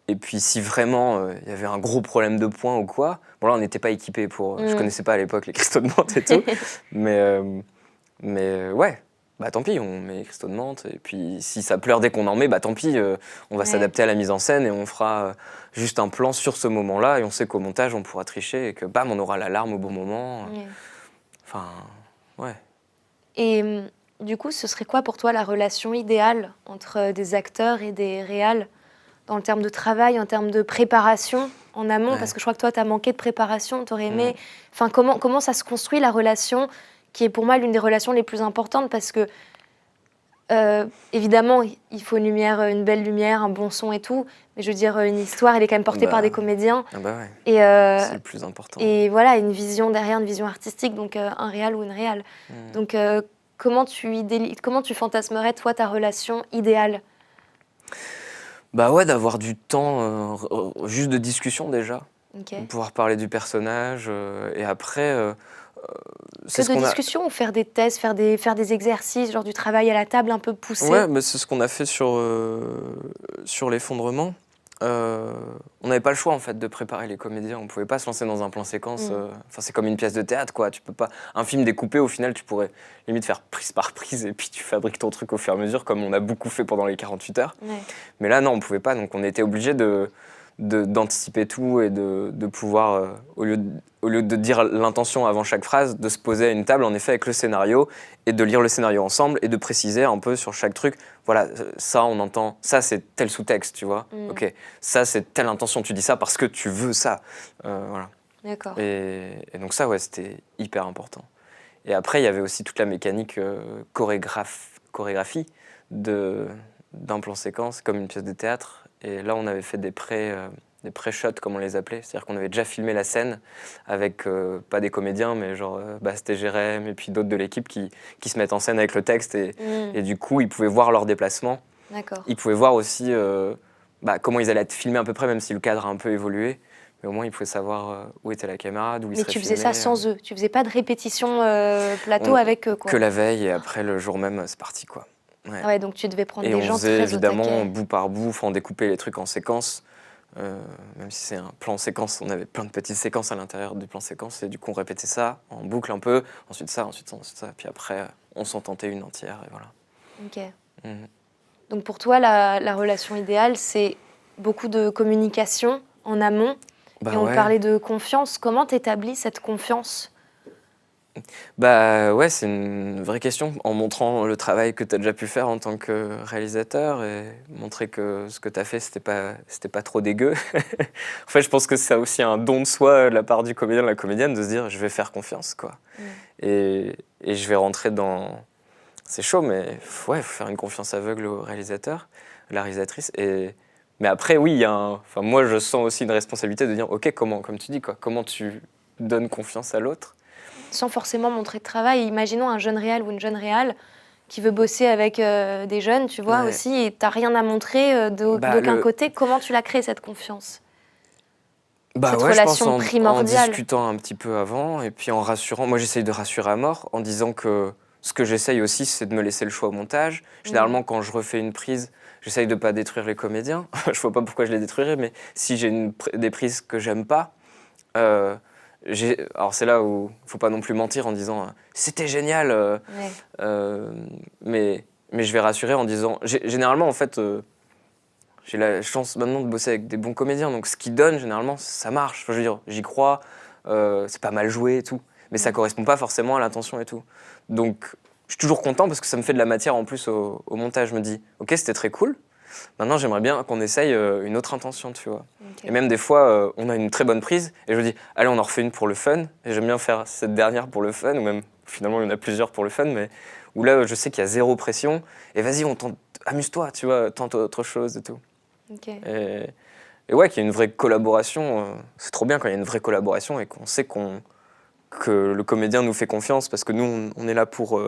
S2: Et puis si vraiment il y avait un gros problème de points ou quoi, bon là on n'était pas équipé pour. Je connaissais pas à l'époque les cristaux de menthe et tout, mais ouais, bah tant pis, on met les cristaux de menthe. Et puis si ça pleure dès qu'on en met, bah tant pis, on va
S1: Ouais.
S2: s'adapter à la mise en scène et on fera juste un plan sur ce moment-là et on sait qu'au montage on pourra tricher et que bam on aura l'alarme au bon moment.
S1: Ouais.
S2: Enfin, ouais.
S1: Et du coup, ce serait quoi pour toi la relation idéale entre des acteurs et des réals, dans le terme de travail, en termes de préparation en amont?
S2: Ouais.
S1: Parce que je crois que toi, tu as manqué de préparation, tu aurais
S2: Mm.
S1: aimé. Enfin, comment ça se construit, la relation, qui est pour moi l'une des relations les plus importantes, parce que évidemment, il faut une belle lumière, un bon son et tout, mais je veux dire, une histoire, elle est quand même portée par des comédiens.
S2: Ah bah ouais,
S1: Et,
S2: c'est le plus important.
S1: et voilà, une vision derrière, une vision artistique, donc un réal ou une réal.
S2: Mm.
S1: Donc, comment tu fantasmerais, toi, ta relation idéale?
S2: Bah ouais, d'avoir du temps juste de discussion déjà,
S1: Ok.
S2: de pouvoir parler du personnage et après, c'est
S1: Que
S2: ce
S1: de
S2: qu'on a.
S1: discussion ou faire des tests, faire des exercices, genre du travail à la table un peu poussé?
S2: Ouais, mais c'est ce qu'on a fait sur l'effondrement. On n'avait pas le choix en fait de préparer les comédiens. On pouvait pas se lancer dans un plan séquence.
S1: Mm.
S2: Enfin, c'est comme une pièce de théâtre, quoi. Tu peux pas. Un film découpé, au final, tu pourrais limite faire prise par prise et puis tu fabriques ton truc au fur et à mesure, comme on a beaucoup fait pendant les 48 heures.
S1: Ouais.
S2: Mais là, non, on pouvait pas. Donc, on était obligé d'anticiper tout et de pouvoir, au lieu de dire l'intention avant chaque phrase, de se poser à une table, en effet, avec le scénario et de lire le scénario ensemble et de préciser un peu sur chaque truc. Voilà, ça, on entend, ça, c'est tel sous-texte, tu vois.
S1: Mm.
S2: Ok, ça, c'est telle intention. Tu dis ça parce que tu veux ça. Voilà.
S1: D'accord.
S2: Et donc, ça, ouais, c'était hyper important. Et après, il y avait aussi toute la mécanique chorégraphie d'un plan séquence, comme une pièce de théâtre. Et là, on avait fait des pré-shots, comme on les appelait. C'est-à-dire qu'on avait déjà filmé la scène avec, pas des comédiens, mais genre Bast et Jérém, et puis d'autres de l'équipe qui se mettent en scène avec le texte. Et du coup, ils pouvaient voir leurs déplacements.
S1: D'accord.
S2: Ils pouvaient voir aussi comment ils allaient être filmés à peu près, même si le cadre a un peu évolué. Mais au moins, ils pouvaient savoir où était la caméra, d'où ils
S1: Mais
S2: seraient
S1: tu faisais
S2: filmés.
S1: ça sans eux. Tu faisais pas de répétition plateau
S2: On-
S1: avec eux, quoi.
S2: Que la veille, et après, le jour même, c'est parti, quoi. Ouais.
S1: Ah ouais, donc tu devais prendre
S2: Et
S1: des
S2: on
S1: gens
S2: faisait
S1: très au
S2: évidemment
S1: taquet.
S2: bout par bout, enfin, on découpait les trucs en séquences. Même si c'est un plan séquence, on avait plein de petites séquences à l'intérieur du plan séquence et du coup on répétait ça en boucle un peu, ensuite ça, ensuite ça, ensuite ça, puis après on s'en tentait une entière et voilà.
S1: Ok.
S2: Mhm.
S1: Donc pour toi, la relation idéale, c'est beaucoup de communication en amont. Et
S2: Bah
S1: on
S2: ouais,
S1: parlait de confiance. Comment t'établis cette confiance?
S2: bah ouais, c'est une vraie question en montrant le travail que tu as déjà pu faire en tant que réalisateur et montrer que ce que tu as fait c'était pas trop dégueu. En fait, je pense que c'est aussi un don de soi de la part du comédien, de la comédienne de se dire je vais faire confiance quoi.
S1: Mm.
S2: Et je vais rentrer dans. C'est chaud, mais ouais, il faut faire une confiance aveugle au réalisateur, à la réalisatrice. Mais après, oui, enfin, moi, je sens aussi une responsabilité de dire, OK, comment, comme tu dis, quoi, comment tu donnes confiance à l'autre.
S1: Sans forcément montrer de travail. Imaginons un jeune réal ou une jeune réal qui veut bosser avec des jeunes, tu vois,
S2: Ouais.
S1: aussi, et t'as rien à montrer
S2: Bah,
S1: d'aucun côté. Comment tu l'as créé, cette confiance?
S2: bah
S1: Cette
S2: ouais, je pense
S1: relation
S2: en
S1: primordiale.
S2: discutant un petit peu avant et puis en rassurant. Moi, j'essaye de rassurer à mort en disant que ce que j'essaye aussi, c'est de me laisser le choix au montage.
S1: Mm.
S2: Généralement, quand je refais une prise, j'essaye de pas détruire les comédiens. Je vois pas pourquoi je les détruirais, mais si j'ai des prises que j'aime pas, euh, alors c'est là où il faut pas non plus mentir en disant c'était génial,
S1: Ouais.
S2: euh, mais je vais rassurer en disant généralement en fait j'ai la chance maintenant de bosser avec des bons comédiens, donc ce qu'ils donnent généralement ça marche. Enfin, je veux dire, j'y crois, c'est pas mal joué et tout, mais ça
S1: Mm.
S2: correspond pas forcément à l'intention et tout. Donc je suis toujours content parce que ça me fait de la matière en plus au montage. Je me dis ok, c'était très cool. Maintenant, j'aimerais bien qu'on essaye une autre intention, tu vois.
S1: Ok.
S2: Et même des fois, on a une très bonne prise et je me dis, allez, on en refait une pour le fun. Et j'aime bien faire cette dernière pour le fun, ou même finalement, il y en a plusieurs pour le fun, mais où là, je sais qu'il y a zéro pression. Et vas-y, on tente, amuse-toi, tu vois, tente autre chose et tout.
S1: Ok.
S2: Et, et ouais, qu'il y ait une vraie collaboration. C'est trop bien quand il y a une vraie collaboration et qu'on sait que le comédien nous fait confiance parce que nous, on est là pour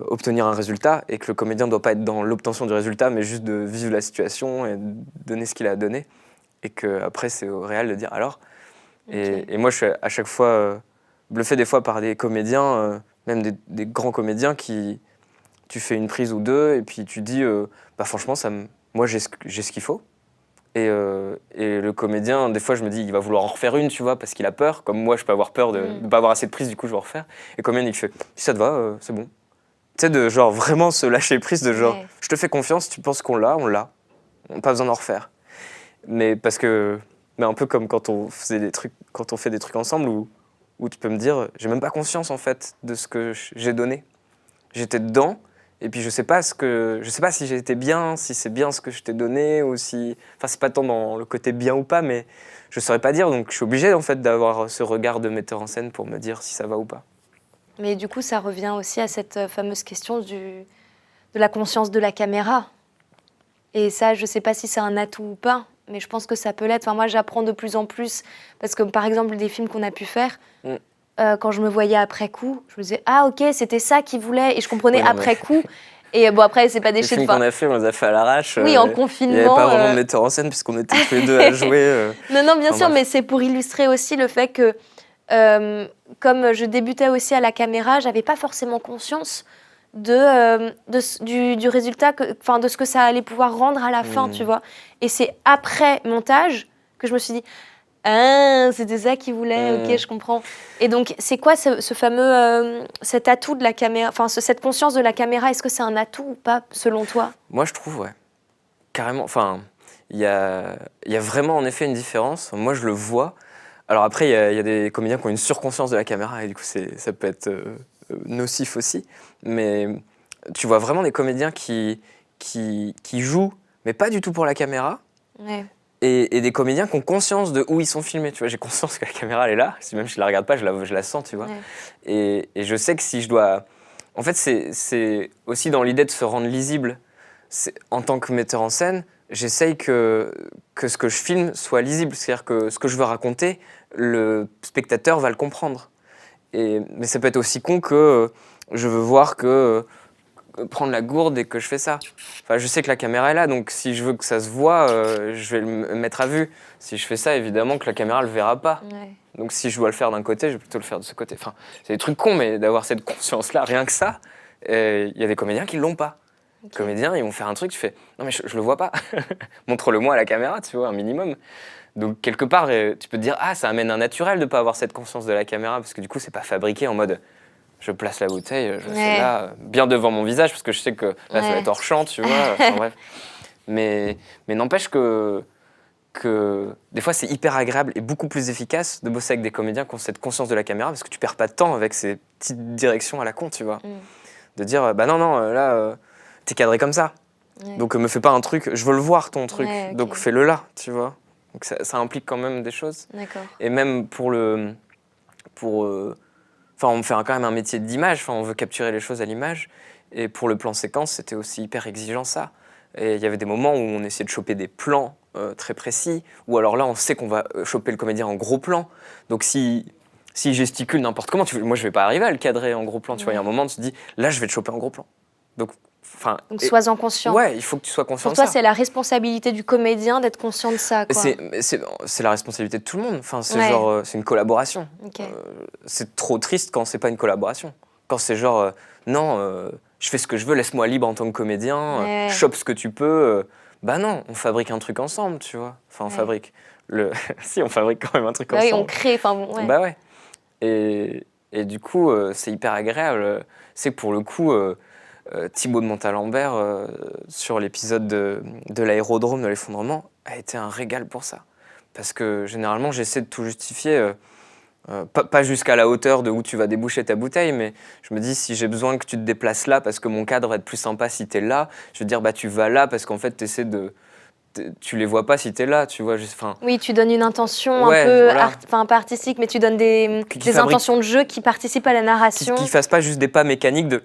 S2: obtenir un résultat et que le comédien ne doit pas être dans l'obtention du résultat mais juste de vivre la situation et de donner ce qu'il a à donner et qu'après c'est au réel de dire alors.
S1: Ok.
S2: Et moi je suis à chaque fois bluffé des fois par des comédiens, même des grands comédiens qui tu fais une prise ou deux et puis tu dis bah franchement moi j'ai ce qu'il faut. Et le comédien, des fois, je me dis, il va vouloir en refaire une, tu vois, parce qu'il a peur. Comme moi, je peux avoir peur de ne pas avoir assez de prise, du coup, je vais en refaire. Et le comédien, il fait, si ça te va, c'est bon. Tu sais, de genre vraiment se lâcher prise, de genre,
S1: Ouais.
S2: je te fais confiance, tu penses qu'on l'a, on l'a. On n'a pas besoin d'en refaire. Mais parce que, mais un peu comme quand on faisait des trucs, quand on fait des trucs ensemble, où tu peux me dire, j'ai même pas conscience, en fait, de ce que j'ai donné. J'étais dedans, et puis je sais pas si j'ai été bien, si c'est bien ce que je t'ai donné, ou si, enfin c'est pas tant dans le côté bien ou pas, mais je saurais pas dire, donc je suis obligé en fait d'avoir ce regard de metteur en scène pour me dire si ça va ou pas.
S1: Mais du coup, ça revient aussi à cette fameuse question de la conscience de la caméra. Et ça, je ne sais pas si c'est un atout ou pas, mais je pense que ça peut l'être. Enfin, moi, j'apprends de plus en plus, parce que par exemple, des films qu'on a pu faire,
S2: Mm.
S1: quand je me voyais après coup, je me disais « Ah ok, c'était ça qu'il voulait », et je comprenais
S2: Oui, non mais
S1: après coup. Et bon, après, c'est pas des
S2: les
S1: chefs.
S2: films qu'on a fait, on les a fait à l'arrache.
S1: Oui, en
S2: Il n'y avait pas
S1: confinement.
S2: vraiment de metteur en scène puisqu'on était tous les deux à jouer.
S1: Non, non, bien
S2: Enfin,
S1: sûr,
S2: bref.
S1: mais c'est pour illustrer aussi le fait que, comme je débutais aussi à la caméra, j'avais pas forcément conscience du résultat, enfin, de ce que ça allait pouvoir rendre à la fin, tu
S2: Mm.
S1: vois. Et c'est après montage que je me suis dit, ah, c'était ça qu'il voulait, ok,
S2: Mm.
S1: je comprends. Et donc, c'est quoi ce fameux, cet atout de la caméra, enfin, cette conscience de la caméra, est-ce que c'est un atout ou pas, selon toi?
S2: Moi, je trouve, ouais. Carrément. Enfin, il y a vraiment en effet une différence. Moi, je le vois. Alors après, il y a des comédiens qui ont une surconscience de la caméra et du coup, ça peut être nocif aussi. Mais tu vois vraiment des comédiens qui jouent, mais pas du tout pour la caméra.
S1: Ouais.
S2: Et des comédiens qui ont conscience de où ils sont filmés. Tu vois, j'ai conscience que la caméra, elle est là. Si même je la regarde pas, je la sens, tu vois.
S1: Ouais.
S2: Et je sais que si je dois... En fait, c'est aussi dans l'idée de se rendre lisible. En tant que metteur en scène, j'essaye que ce que je filme soit lisible. C'est-à-dire que ce que je veux raconter, le spectateur va le comprendre. Mais ça peut être aussi con que je veux voir que prendre la gourde et que je fais ça. Enfin, je sais que la caméra est là, donc si je veux que ça se voit, je vais le mettre à vue. Si je fais ça, évidemment que la caméra le verra pas.
S1: Ouais.
S2: Donc si je dois le faire d'un côté, je vais plutôt le faire de ce côté. Enfin, c'est des trucs cons, mais d'avoir cette conscience-là, rien que ça, Et il y a des comédiens qui l'ont pas. Les comédiens, ils vont faire un truc, tu fais non mais je le vois pas. Montre-le-moi à la caméra, tu vois, un minimum. Donc quelque part, tu peux te dire ah ça amène un naturel de pas avoir cette conscience de la caméra parce que du coup c'est pas fabriqué en mode je place la bouteille, je fais là bien devant mon visage parce que je sais que là ça va être hors champ, tu vois. Enfin, bref. Mais n'empêche que des fois c'est hyper agréable et beaucoup plus efficace de bosser avec des comédiens qui ont cette conscience de la caméra parce que tu perds pas de temps avec ces petites directions à la con, tu vois. De dire bah non là t'es cadré comme ça. Donc me fais pas un truc, je veux le voir ton truc, donc fais-le là, tu vois. Donc ça implique quand même des choses. Et même enfin on fait quand même un métier d'image, enfin on veut capturer les choses à l'image. Et pour le plan séquence, c'était aussi hyper exigeant ça. Et il y avait des moments où on essayait de choper des plans très précis, ou alors là on sait qu'on va choper le comédien en gros plan. Donc si gesticule n'importe comment, moi je vais pas arriver à le cadrer en gros plan. Tu vois, il y a un moment tu te dis là je vais te choper en gros plan. Donc
S1: sois-en conscient.
S2: Ouais, il faut que tu sois conscient de ça.
S1: Pour toi, c'est la responsabilité du comédien d'être conscient de ça, quoi.
S2: C'est la responsabilité de tout le monde. Enfin, c'est une collaboration. C'est trop triste quand c'est pas une collaboration. Quand c'est genre, non, je fais ce que je veux, laisse-moi libre en tant que comédien, chope ce que tu peux. Bah non, on fabrique un truc ensemble, tu vois. Enfin, on fabrique. Si, on fabrique quand même un truc ensemble.
S1: Oui, on crée.
S2: Bah ouais. Et du coup, c'est hyper agréable. C'est que pour le coup... Thibaut de Montalembert, sur l'épisode de l'aérodrome de l'effondrement, a été un régal pour ça. Parce que généralement, j'essaie de tout justifier, pas jusqu'à la hauteur de où tu vas déboucher ta bouteille, mais je me dis, si j'ai besoin que tu te déplaces là, parce que mon cadre va être plus sympa si t'es là, je veux dire, bah tu vas là, parce qu'en fait, tu les vois pas si t'es là, tu vois.
S1: Oui, tu donnes une intention un peu, un peu artistique, mais tu donnes des intentions de jeu qui participent à la narration.
S2: Qui fassent pas juste des pas mécaniques de...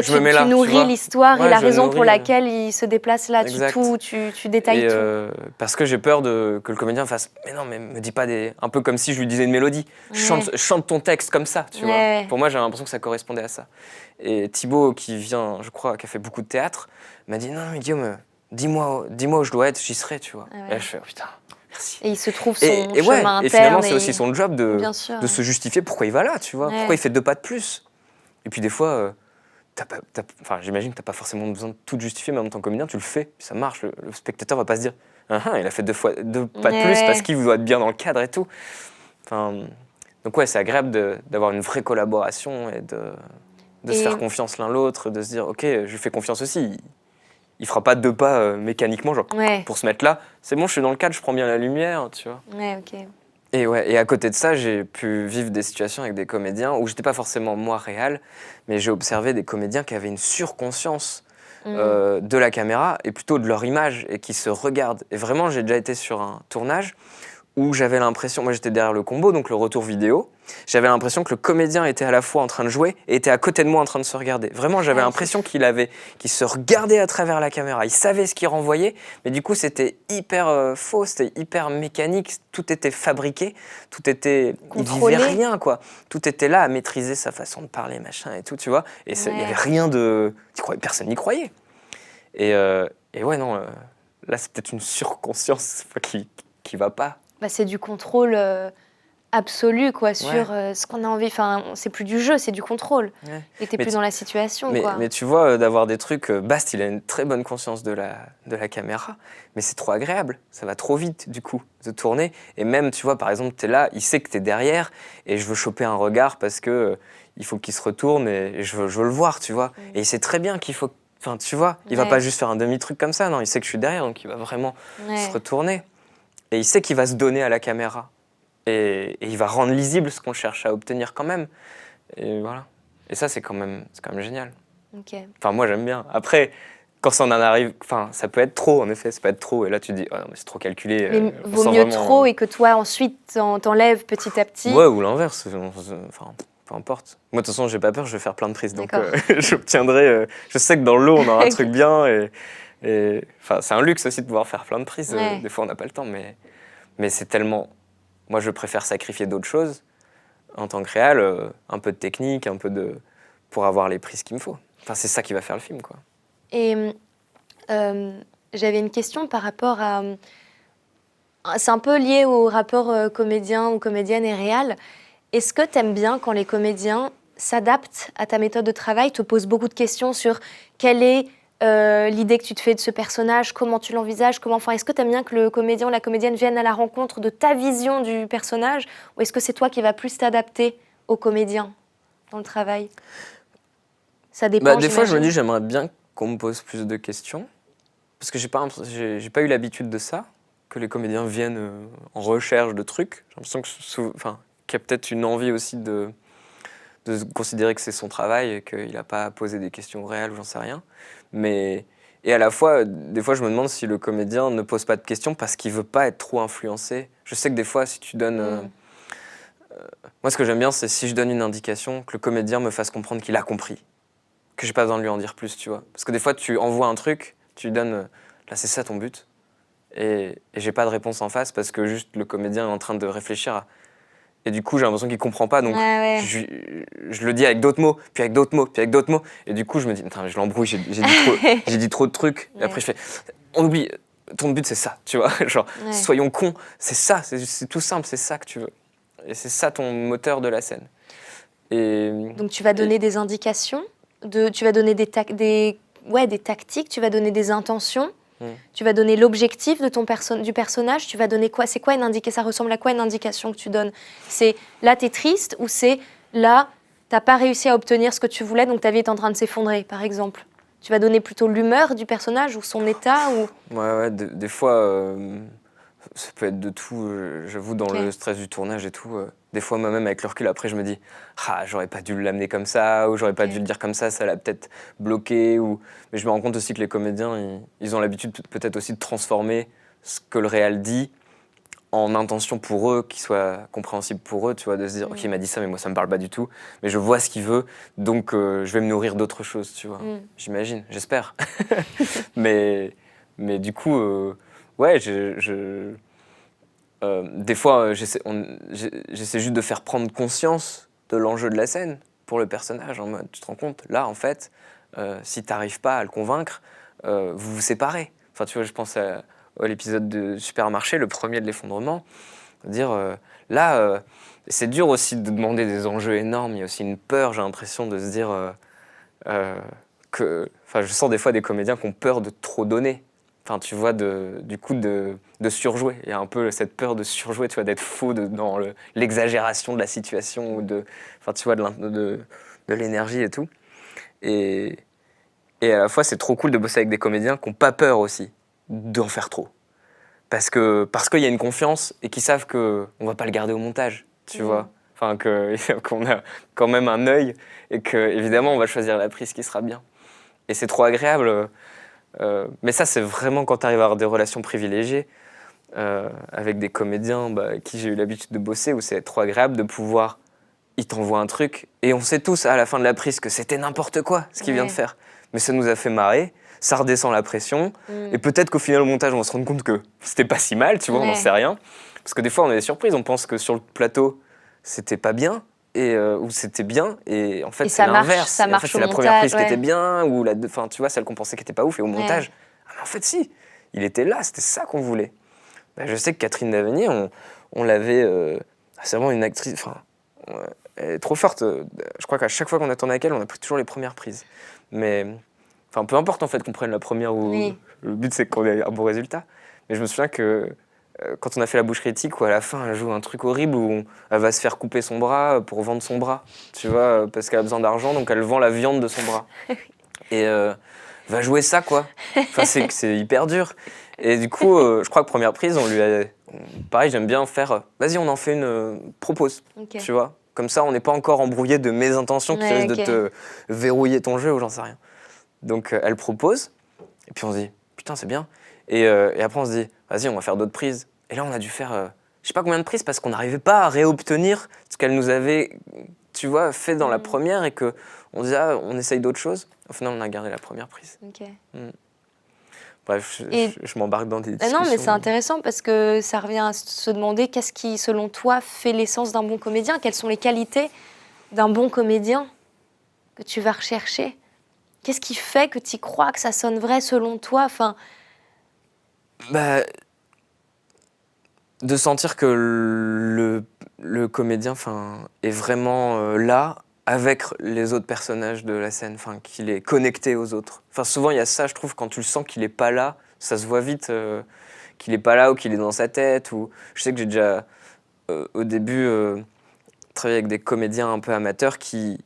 S1: tu nourris l'histoire et la raison pour laquelle il se déplace là. Tu détailles tout.
S2: Parce que j'ai peur que le comédien fasse « Mais non, mais me dis pas des... » Un peu comme si je lui disais une mélodie. Chante ton texte comme ça, tu vois. Pour moi, j'ai l'impression que ça correspondait à ça. Et Thibaut, qui vient, je crois, qui a fait beaucoup de théâtre, m'a dit « Non, mais Guillaume... Dis-moi où je dois être, j'y serai, tu vois. Et là, je fais, oh, putain, merci.
S1: Et il se trouve son chemin interne.
S2: Et finalement, c'est aussi son job de se justifier pourquoi il va là, tu vois. Pourquoi il fait 2 pas de plus. Et puis des fois, j'imagine que tu n'as pas forcément besoin de tout justifier, mais en tant que comédien, tu le fais, puis ça marche. Le spectateur va pas se dire, il a fait 2 pas de plus parce qu'il doit être bien dans le cadre et tout. Donc ouais, c'est agréable d'avoir une vraie collaboration et de se faire confiance l'un l'autre, de se dire, ok, je lui fais confiance aussi. Il fera pas 2 pas mécaniquement, genre pour se mettre là. C'est bon, je suis dans le cadre, je prends bien la lumière, tu vois. Et à côté de ça, j'ai pu vivre des situations avec des comédiens où j'étais pas forcément moi réel, mais j'ai observé des comédiens qui avaient une surconscience de la caméra et plutôt de leur image et qui se regardent. Et vraiment, j'ai déjà été sur un tournage où j'avais l'impression, moi j'étais derrière le combo, donc le retour vidéo, j'avais l'impression que le comédien était à la fois en train de jouer et était à côté de moi en train de se regarder. Vraiment, j'avais l'impression qu'il se regardait à travers la caméra. Il savait ce qu'il renvoyait, mais du coup c'était hyper faux, c'était hyper mécanique, tout était fabriqué, tout était...
S1: contrôlé.
S2: Il vivait rien, quoi. Tout était là à maîtriser sa façon de parler, machin et tout, tu vois. Et il y avait rien de... Personne n'y croyait. Et ouais, non, là c'est peut-être une surconscience qui va pas.
S1: C'est du contrôle absolu, quoi, sur ce qu'on a envie. Enfin, c'est plus du jeu, c'est du contrôle. Et t'es plus dans la situation, quoi.
S2: Mais tu vois, d'avoir des trucs... Bast, il a une très bonne conscience de la caméra, mais c'est trop agréable. Ça va trop vite, du coup, de tourner. Et même, tu vois, par exemple, t'es là, il sait que t'es derrière, et je veux choper un regard parce que il faut qu'il se retourne, et je veux le voir, tu vois. Et il sait très bien qu'il faut... Enfin, tu vois, il va pas juste faire un demi-truc comme ça, non, il sait que je suis derrière, donc il va vraiment se retourner. Et il sait qu'il va se donner à la caméra. Et il va rendre lisible ce qu'on cherche à obtenir quand même. Et voilà. Et ça, c'est quand même génial. Enfin, moi, j'aime bien. Après, quand ça en arrive... Enfin, ça peut être trop, en effet. Ça peut être trop. Et là, tu te dis, oh, non, mais c'est trop calculé.
S1: Mais vaut mieux trop et que toi, ensuite, t'enlèves petit à petit.
S2: Ouais, ou l'inverse. Enfin, peu importe. Moi, de toute façon, j'ai pas peur. Je vais faire plein de prises. Donc, j'obtiendrai... je sais que dans le lot, on aura un truc bien. Enfin, c'est un luxe aussi de pouvoir faire plein de prises. Des fois, on n'a pas le temps, mais c'est tellement... Moi, je préfère sacrifier d'autres choses en tant que réal, un peu de technique, pour avoir les prises qu'il me faut. Enfin, c'est ça qui va faire le film, quoi.
S1: Et j'avais une question par rapport à... C'est un peu lié au rapport comédien ou comédienne et réal. Est-ce que t'aimes bien quand les comédiens s'adapte à ta méthode de travail, te pose beaucoup de questions sur quelle est l'idée que tu te fais de ce personnage, comment tu l'envisages, est-ce que tu aimes bien que le comédien ou la comédienne vienne à la rencontre de ta vision du personnage, ou est-ce que c'est toi qui vas plus t'adapter au comédien dans le travail? Ça dépend,
S2: Des fois, je me dis,
S1: j'imagine.
S2: j'aimerais bien qu'on me pose plus de questions. Parce que j'ai pas eu l'habitude de ça, que les comédiens viennent en recherche de trucs. J'ai l'impression qu'il y a peut-être une envie aussi de considérer que c'est son travail et qu'il n'a pas à poser des questions réelles ou j'en sais rien. Et à la fois, des fois, je me demande si le comédien ne pose pas de questions parce qu'il veut pas être trop influencé. Je sais que des fois, si tu donnes... moi, ce que j'aime bien, c'est si je donne une indication, que le comédien me fasse comprendre qu'il a compris. Que j'ai pas besoin de lui en dire plus, tu vois. Parce que des fois, tu envoies un truc, tu lui donnes, là, c'est ça ton but. Et j'ai pas de réponse en face parce que juste le comédien est en train de réfléchir. Et du coup, j'ai l'impression qu'il comprend pas. Donc,
S1: Ouais.
S2: je le dis avec d'autres mots, puis avec d'autres mots, puis avec d'autres mots. Et du coup, je me dis, putain, je l'embrouille, j'ai dit trop de trucs.
S1: Ouais.
S2: Et après, je fais, on oublie, ton but, c'est ça, tu vois. Genre, soyons cons, c'est ça, c'est tout simple, c'est ça que tu veux. Et c'est ça ton moteur de la scène.
S1: Donc, tu vas donner des indications, tu vas donner des tactiques, tu vas donner des intentions. Tu vas donner l'objectif de du personnage, tu vas donner quoi? C'est quoi une indication? Ça ressemble à quoi une indication que tu donnes? C'est là, t'es triste ou c'est là, t'as pas réussi à obtenir ce que tu voulais, donc ta vie est en train de s'effondrer, par exemple? Tu vas donner plutôt l'humeur du personnage ou son état ou...
S2: Ouais, des fois, ça peut être de tout. J'avoue, dans le stress du tournage et tout, des fois, moi-même, avec le recul, après, je me dis, ah, j'aurais pas dû l'amener comme ça, ou j'aurais pas dû le dire comme ça l'a peut-être bloqué. Mais je me rends compte aussi que les comédiens, ils ont l'habitude peut-être aussi de transformer ce que le réal dit en intention pour eux, qui soit compréhensible pour eux, tu vois, de se dire, ok, il m'a dit ça, mais moi, ça me parle pas du tout, mais je vois ce qu'il veut, donc je vais me nourrir d'autres choses, tu vois. J'imagine, j'espère. mais du coup, ouais, des fois, j'essaie juste de faire prendre conscience de l'enjeu de la scène pour le personnage, en mode, tu te rends compte, là, en fait, si t'arrives pas à le convaincre, vous vous séparez. Enfin, tu vois, je pense à l'épisode de Supermarché, le premier de l'effondrement, dire, là, c'est dur aussi de demander des enjeux énormes, il y a aussi une peur, j'ai l'impression, de se dire enfin, je sens des fois des comédiens qui ont peur de trop donner. Enfin, tu vois, du coup, de surjouer. Il y a un peu cette peur de surjouer, tu vois, d'être faux dans l'exagération de la situation, ou enfin, tu vois, de l'énergie et tout. Et à la fois, c'est trop cool de bosser avec des comédiens qui n'ont pas peur aussi d'en faire trop. Parce qu'il y a une confiance et qu'ils savent qu'on ne va pas le garder au montage, tu vois. Enfin, qu'on a quand même un œil et qu'évidemment, on va choisir la prise qui sera bien. Et c'est trop agréable. Mais ça, c'est vraiment quand tu arrives à avoir des relations privilégiées avec des comédiens avec qui j'ai eu l'habitude de bosser, où c'est trop agréable de pouvoir... Ils t'envoient un truc, et on sait tous à la fin de la prise que c'était n'importe quoi ce qu'il vient de faire. Mais ça nous a fait marrer, ça redescend la pression, et peut-être qu'au final, au montage, on va se rendre compte que c'était pas si mal, tu vois, on n'en sait rien. Parce que des fois, on a des surprises, on pense que sur le plateau, c'était pas bien, ou c'était bien, et en fait, c'est l'inverse.
S1: Ça marche,
S2: en fait, c'est la
S1: montage,
S2: première prise qui était bien, ou tu vois, celle qu'on pensait qui était pas ouf, et au montage, ah, mais en fait, si, il était là, c'était ça qu'on voulait. Je sais que Catherine Davenier, on l'avait... c'est vraiment une actrice... Elle est trop forte. Je crois qu'à chaque fois qu'on a tourné avec elle, on a pris toujours les premières prises. Mais enfin, peu importe en fait qu'on prenne la première ou le but c'est qu'on ait un bon résultat. Mais je me souviens que quand on a fait la bouche critique, où à la fin elle joue un truc horrible où elle va se faire couper son bras pour vendre son bras, tu vois, parce qu'elle a besoin d'argent, donc elle vend la viande de son bras. Et va jouer ça quoi. Enfin, c'est hyper dur. Et du coup, je crois que première prise, on lui a... Pareil, j'aime bien faire... Vas-y, on en fait une... propose, tu vois. Comme ça, on n'est pas encore embrouillé de mes intentions qui risquent de te verrouiller ton jeu ou j'en sais rien. Donc, elle propose. Et puis, on se dit, putain, c'est bien. Et après, on se dit, vas-y, on va faire d'autres prises. Et là, on a dû faire... je sais pas combien de prises parce qu'on n'arrivait pas à réobtenir ce qu'elle nous avait, tu vois, fait dans la première et qu'on disait, ah, on essaye d'autres choses. Au final, on a gardé la première prise. Bref, je m'embarque dans des discussions.
S1: Non, mais c'est intéressant parce que ça revient à se demander qu'est-ce qui, selon toi, fait l'essence d'un bon comédien? Quelles sont les qualités d'un bon comédien que tu vas rechercher? Qu'est-ce qui fait que tu crois que ça sonne vrai selon toi? Enfin...
S2: de sentir que le comédien est vraiment là avec les autres personnages de la scène, enfin, qu'il est connecté aux autres. Enfin, souvent, il y a ça, je trouve, quand tu le sens qu'il est pas là, ça se voit vite qu'il est pas là ou qu'il est dans sa tête. Ou... Je sais que j'ai déjà, au début, travaillé avec des comédiens un peu amateurs qui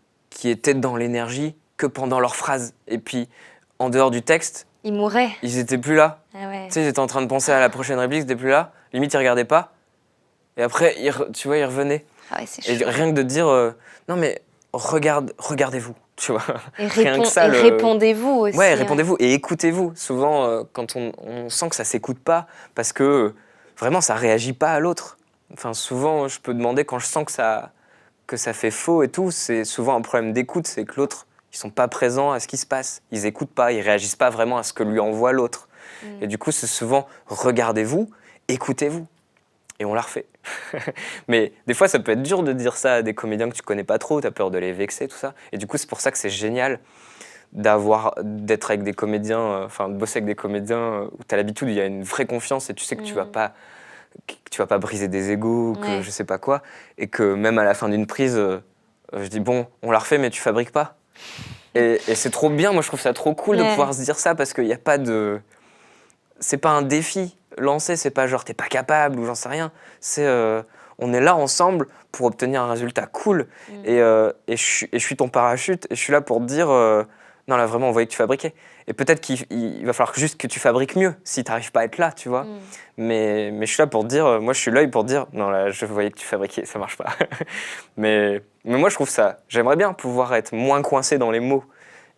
S2: étaient dans l'énergie que pendant leurs phrases. Et puis, en dehors du texte,
S1: Il mourait.
S2: ils étaient plus là.
S1: Ah ouais.
S2: Tu sais, ils étaient en train de penser à la prochaine réplique, ils étaient plus là. Limite, ils regardaient pas. Et après, tu vois, ils revenaient.
S1: Ah ouais, c'est
S2: Et
S1: chaud.
S2: rien que de dire, non mais regardez-vous, tu vois.
S1: Et,
S2: Rien que ça,
S1: et répondez-vous aussi.
S2: Ouais, répondez-vous et écoutez-vous. Souvent, quand on sent que ça s'écoute pas, parce que vraiment, ça réagit pas à l'autre. Enfin, souvent, je peux demander quand je sens que ça fait faux et tout, c'est souvent un problème d'écoute, c'est que l'autre, ils sont pas présents à ce qui se passe. Ils écoutent pas, ils réagissent pas vraiment à ce que lui envoie l'autre. Et du coup, c'est souvent regardez-vous, écoutez-vous. Et on la refait. Mais des fois, ça peut être dur de dire ça à des comédiens que tu connais pas trop, tu as peur de les vexer, tout ça. Et du coup, c'est pour ça que c'est génial d'être avec des comédiens, enfin de bosser avec des comédiens où tu as l'habitude, il y a une vraie confiance et tu sais que tu vas pas briser des égos, que je sais pas quoi. Et que même à la fin d'une prise, je dis bon, on la refait, mais tu fabriques pas. Et c'est trop bien, moi je trouve ça trop cool de pouvoir se dire ça parce qu'il n'y a pas de... C'est pas un défi. Lancer, c'est pas genre t'es pas capable ou j'en sais rien. C'est on est là ensemble pour obtenir un résultat cool. Et je suis ton parachute et je suis là pour te dire non là vraiment on voyait que tu fabriquais. Et peut-être qu'il va falloir juste que tu fabriques mieux si t'arrives pas à être là, tu vois. Mais je suis là pour te dire, moi je suis l'œil pour te dire non là je voyais que tu fabriquais, ça marche pas. mais moi je trouve ça, j'aimerais bien pouvoir être moins coincé dans les mots.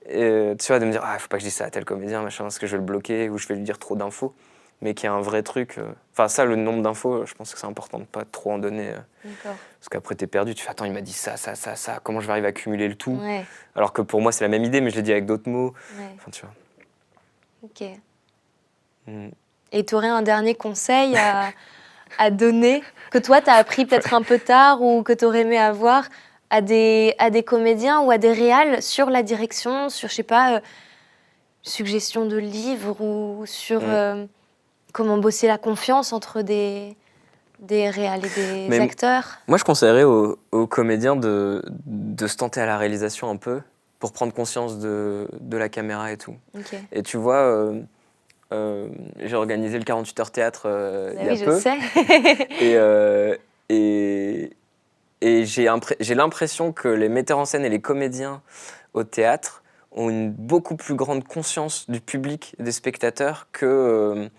S2: Et, tu vois, de me dire, faut pas que je dise ça à tel comédien, machin, parce que je vais le bloquer ou je vais lui dire trop d'infos. Mais qu'il y a un vrai truc. Enfin, ça, le nombre d'infos, je pense que c'est important de pas trop en donner. Parce qu'après, t'es perdu. Tu fais, attends, il m'a dit ça. Comment je vais arriver à cumuler le tout Alors que pour moi, c'est la même idée, mais je l'ai dit avec d'autres mots. Enfin, tu vois.
S1: Ok. Et tu aurais un dernier conseil à donner, que toi, tu as appris peut-être un peu tard ou que tu aurais aimé avoir à des comédiens ou à des réals sur la direction, sur, je sais pas, suggestion de livres ou sur comment bosser la confiance entre des réals et des acteurs?
S2: Moi, je conseillerais aux comédiens de se tenter à la réalisation un peu pour prendre conscience de la caméra et tout. Et tu vois, j'ai organisé le 48 heures théâtre il y a peu.
S1: Je sais.
S2: Et j'ai l'impression que les metteurs en scène et les comédiens au théâtre ont une beaucoup plus grande conscience du public et des spectateurs que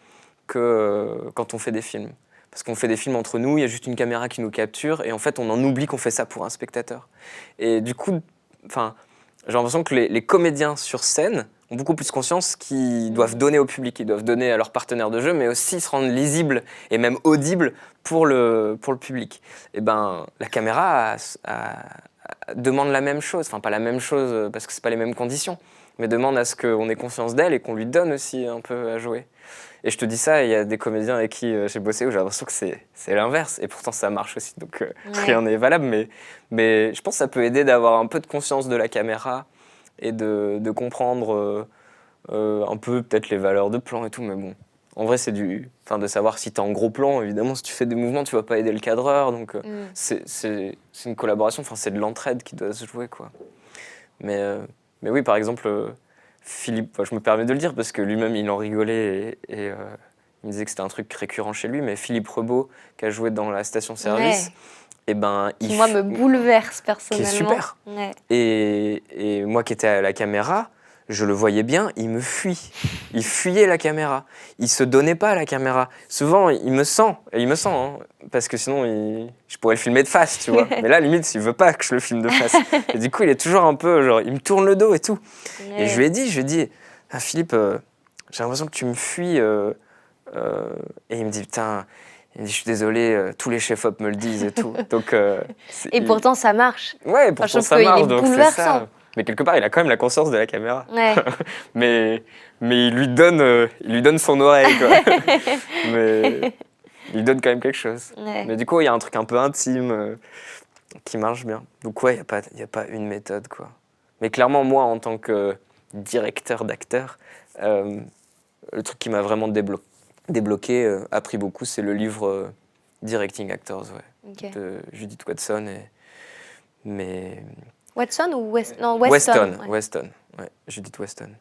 S2: quand on fait des films. Parce qu'on fait des films entre nous, il y a juste une caméra qui nous capture, et en fait, on en oublie qu'on fait ça pour un spectateur. Et du coup, j'ai l'impression que les comédiens sur scène ont beaucoup plus conscience qu'ils doivent donner au public, ils doivent donner à leurs partenaires de jeu, mais aussi se rendre lisibles et même audibles pour le public. Et ben, la caméra demande la même chose, enfin pas la même chose parce que c'est pas les mêmes conditions, mais demande à ce qu'on ait conscience d'elle et qu'on lui donne aussi un peu à jouer. Et je te dis ça, il y a des comédiens avec qui j'ai bossé où j'ai l'impression que c'est l'inverse, et pourtant ça marche aussi, donc rien n'est valable, mais je pense que ça peut aider d'avoir un peu de conscience de la caméra et de comprendre un peu peut-être les valeurs de plan et tout, mais bon, en vrai c'est de savoir si t'es en gros plan, évidemment si tu fais des mouvements tu vas pas aider le cadreur, donc c'est une collaboration, c'est de l'entraide qui doit se jouer, quoi. Mais oui, par exemple, Philippe, je me permets de le dire parce que lui-même il en rigolait et il me disait que c'était un truc récurrent chez lui, mais Philippe Rebaud qui a joué dans la station-service, et ben,
S1: qui moi me bouleverse personnellement.
S2: Qui est super. Et moi qui étais à la caméra, je le voyais bien, il me fuit. Il fuyait la caméra. Il se donnait pas à la caméra. Souvent, il me sent, hein, parce que sinon, je pourrais le filmer de face, tu vois. Mais là, limite, il veut pas que je le filme de face. Et du coup, il est toujours un peu, genre, il me tourne le dos et tout. Et je lui ai dit, Philippe, j'ai l'impression que tu me fuis. Et il me dit, putain, je suis désolé, tous les chefs-op me le disent et tout. Donc,
S1: et pourtant, ça marche.
S2: Ouais, pourtant, ça marche, donc c'est ça. Mais quelque part, il a quand même la conscience de la caméra. mais il lui donne son oreille, quoi. Mais il lui donne quand même quelque chose. Mais du coup, il y a un truc un peu intime qui marche bien. Donc ouais, il n'y a pas une méthode, quoi. Mais clairement, moi, en tant que directeur d'acteur, le truc qui m'a vraiment débloqué, appris beaucoup, c'est le livre Directing Actors, de Judith Watson. Mais
S1: Watson ou Non, Weston. Ouais.
S2: Weston, ouais, Judith Weston,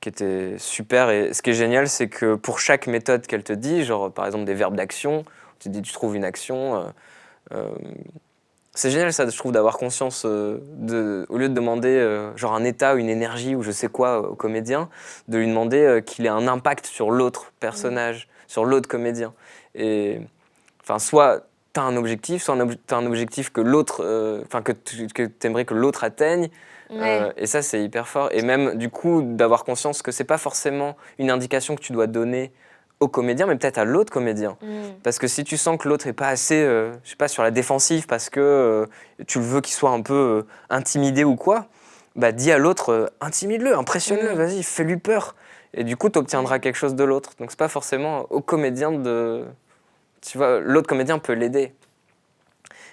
S2: qui était super. Et ce qui est génial, c'est que pour chaque méthode qu'elle te dit, genre par exemple des verbes d'action, tu trouves une action. C'est génial ça, je trouve, d'avoir conscience, au lieu de demander genre un état, une énergie ou je sais quoi au comédien, de lui demander qu'il ait un impact sur l'autre personnage, sur l'autre comédien. Et enfin, soit tu as un objectif, soit tu as un objectif que l'autre, que tu aimerais que l'autre atteigne.
S1: Ouais.
S2: Et ça, c'est hyper fort. Et même, du coup, d'avoir conscience que c'est pas forcément une indication que tu dois donner au comédien, mais peut-être à l'autre comédien. Parce que si tu sens que l'autre est pas assez, je sais pas, sur la défensive parce que tu le veux qu'il soit un peu intimidé ou quoi, bah dis à l'autre, intimide-le, impressionne-le, vas-y, fais-lui peur. Et du coup, tu obtiendras quelque chose de l'autre. Donc c'est pas forcément au comédien de... Tu vois, l'autre comédien peut l'aider.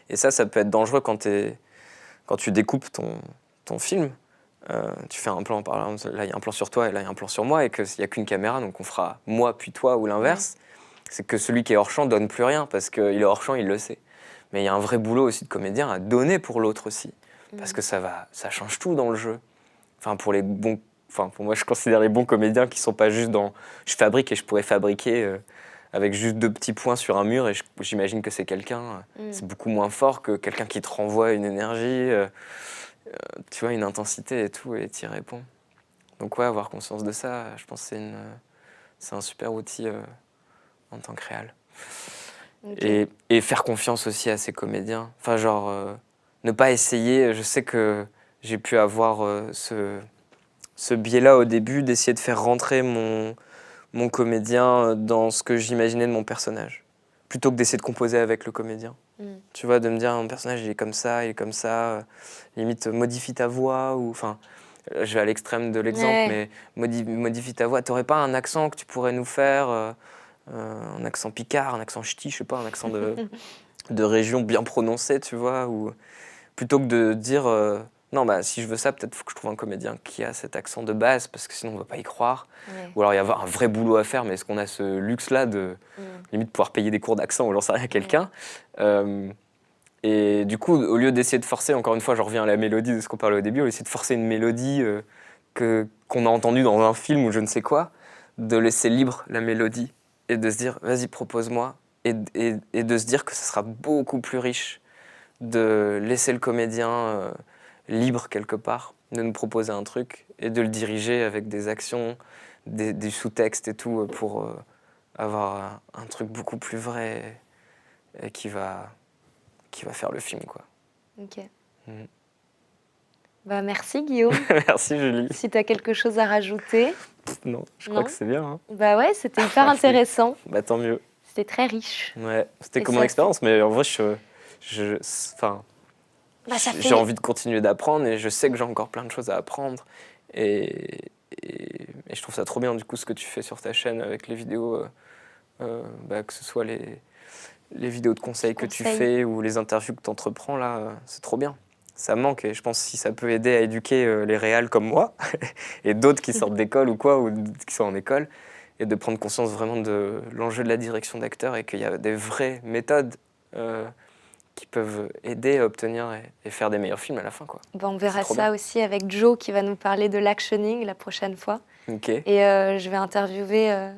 S2: Et ça peut être dangereux quand tu découpes ton film. Tu fais un plan, par exemple, là il y a un plan sur toi et là il y a un plan sur moi et qu'il n'y a qu'une caméra, donc on fera moi puis toi ou l'inverse. C'est que celui qui est hors champ donne plus rien parce qu'il est hors champ, il le sait. Mais il y a un vrai boulot aussi de comédien à donner pour l'autre aussi, parce que ça change tout dans le jeu. Enfin pour moi je considère les bons comédiens qui sont pas juste dans je fabrique et je pourrais fabriquer avec juste 2 petits points sur un mur et j'imagine que c'est quelqu'un. C'est beaucoup moins fort que quelqu'un qui te renvoie une énergie. Tu vois, une intensité et tout, et tu y réponds. Donc ouais, avoir conscience de ça, je pense que c'est un super outil en tant que réal. Okay. Et faire confiance aussi à ses comédiens. Enfin, genre, ne pas essayer. Je sais que j'ai pu avoir ce biais-là au début, d'essayer de faire rentrer mon comédien dans ce que j'imaginais de mon personnage, plutôt que d'essayer de composer avec le comédien. Tu vois, de me dire, mon personnage, il est comme ça, limite, modifie ta voix, ou, enfin, je vais à l'extrême de l'exemple, mais modifie ta voix. T'aurais pas un accent que tu pourrais nous faire, un accent picard, un accent ch'ti, je sais pas, un accent de région bien prononcé, tu vois, ou plutôt que de dire, non, bah, si je veux ça, peut-être faut que je trouve un comédien qui a cet accent de base, parce que sinon on va pas y croire. Ou alors il y a un vrai boulot à faire, mais est-ce qu'on a ce luxe-là de limite pouvoir payer des cours d'accent ou j'en sais rien à quelqu'un. Et du coup, au lieu d'essayer de forcer, encore une fois, je reviens à la mélodie de ce qu'on parlait au début, au lieu d'essayer de forcer une mélodie qu'on a entendue dans un film ou je ne sais quoi, de laisser libre la mélodie et de se dire, vas-y, propose-moi, et de se dire que ce sera beaucoup plus riche de laisser le comédien libre quelque part, de nous proposer un truc et de le diriger avec des actions, du sous-texte et tout pour avoir un truc beaucoup plus vrai et qui va faire le film, quoi.
S1: Ok. Bah, merci Guillaume.
S2: Merci Julie.
S1: Si tu as quelque chose à rajouter.
S2: Non, je crois que c'est bien. Hein.
S1: Bah ouais, c'était hyper intéressant.
S2: Bah tant mieux.
S1: C'était très riche.
S2: Ouais, c'était comme mon expérience, mais en vrai, j'ai envie de continuer d'apprendre et je sais que j'ai encore plein de choses à apprendre. Et je trouve ça trop bien, du coup, ce que tu fais sur ta chaîne avec les vidéos, que ce soit les vidéos de conseils que tu fais ou les interviews que tu entreprends, là, c'est trop bien. Ça manque et je pense que si ça peut aider à éduquer les réals comme moi et d'autres qui sortent d'école ou quoi, ou qui sont en école, et de prendre conscience vraiment de l'enjeu de la direction d'acteur et qu'il y a des vraies méthodes qui peuvent aider à obtenir et faire des meilleurs films à la fin, quoi.
S1: Ben, on verra ça aussi avec Joe qui va nous parler de l'actioning la prochaine fois.
S2: Okay.
S1: Et je vais interviewer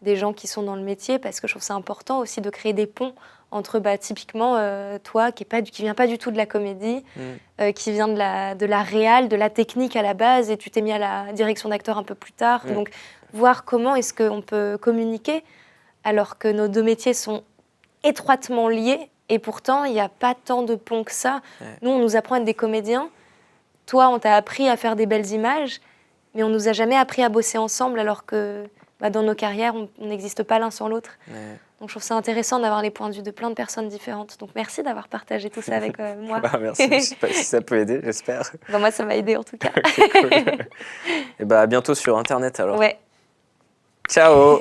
S1: des gens qui sont dans le métier parce que je trouve ça important aussi de créer des ponts entre typiquement toi qui vient pas du tout de la comédie, qui vient de la réal, de la technique à la base et tu t'es mis à la direction d'acteur un peu plus tard. Donc voir comment est-ce qu'on peut communiquer alors que nos 2 métiers sont étroitement liés. Et pourtant, il n'y a pas tant de ponts que ça. Nous, on nous apprend à être des comédiens. Toi, on t'a appris à faire des belles images, mais on ne nous a jamais appris à bosser ensemble alors que dans nos carrières, on n'existe pas l'un sans l'autre. Donc, je trouve ça intéressant d'avoir les points de vue de plein de personnes différentes. Donc, merci d'avoir partagé tout ça avec moi.
S2: Merci, je sais pas si ça peut aider, j'espère.
S1: Moi, ça m'a aidé en tout cas.
S2: Okay, cool. Et à bientôt sur Internet alors.
S1: Ouais.
S2: Ciao.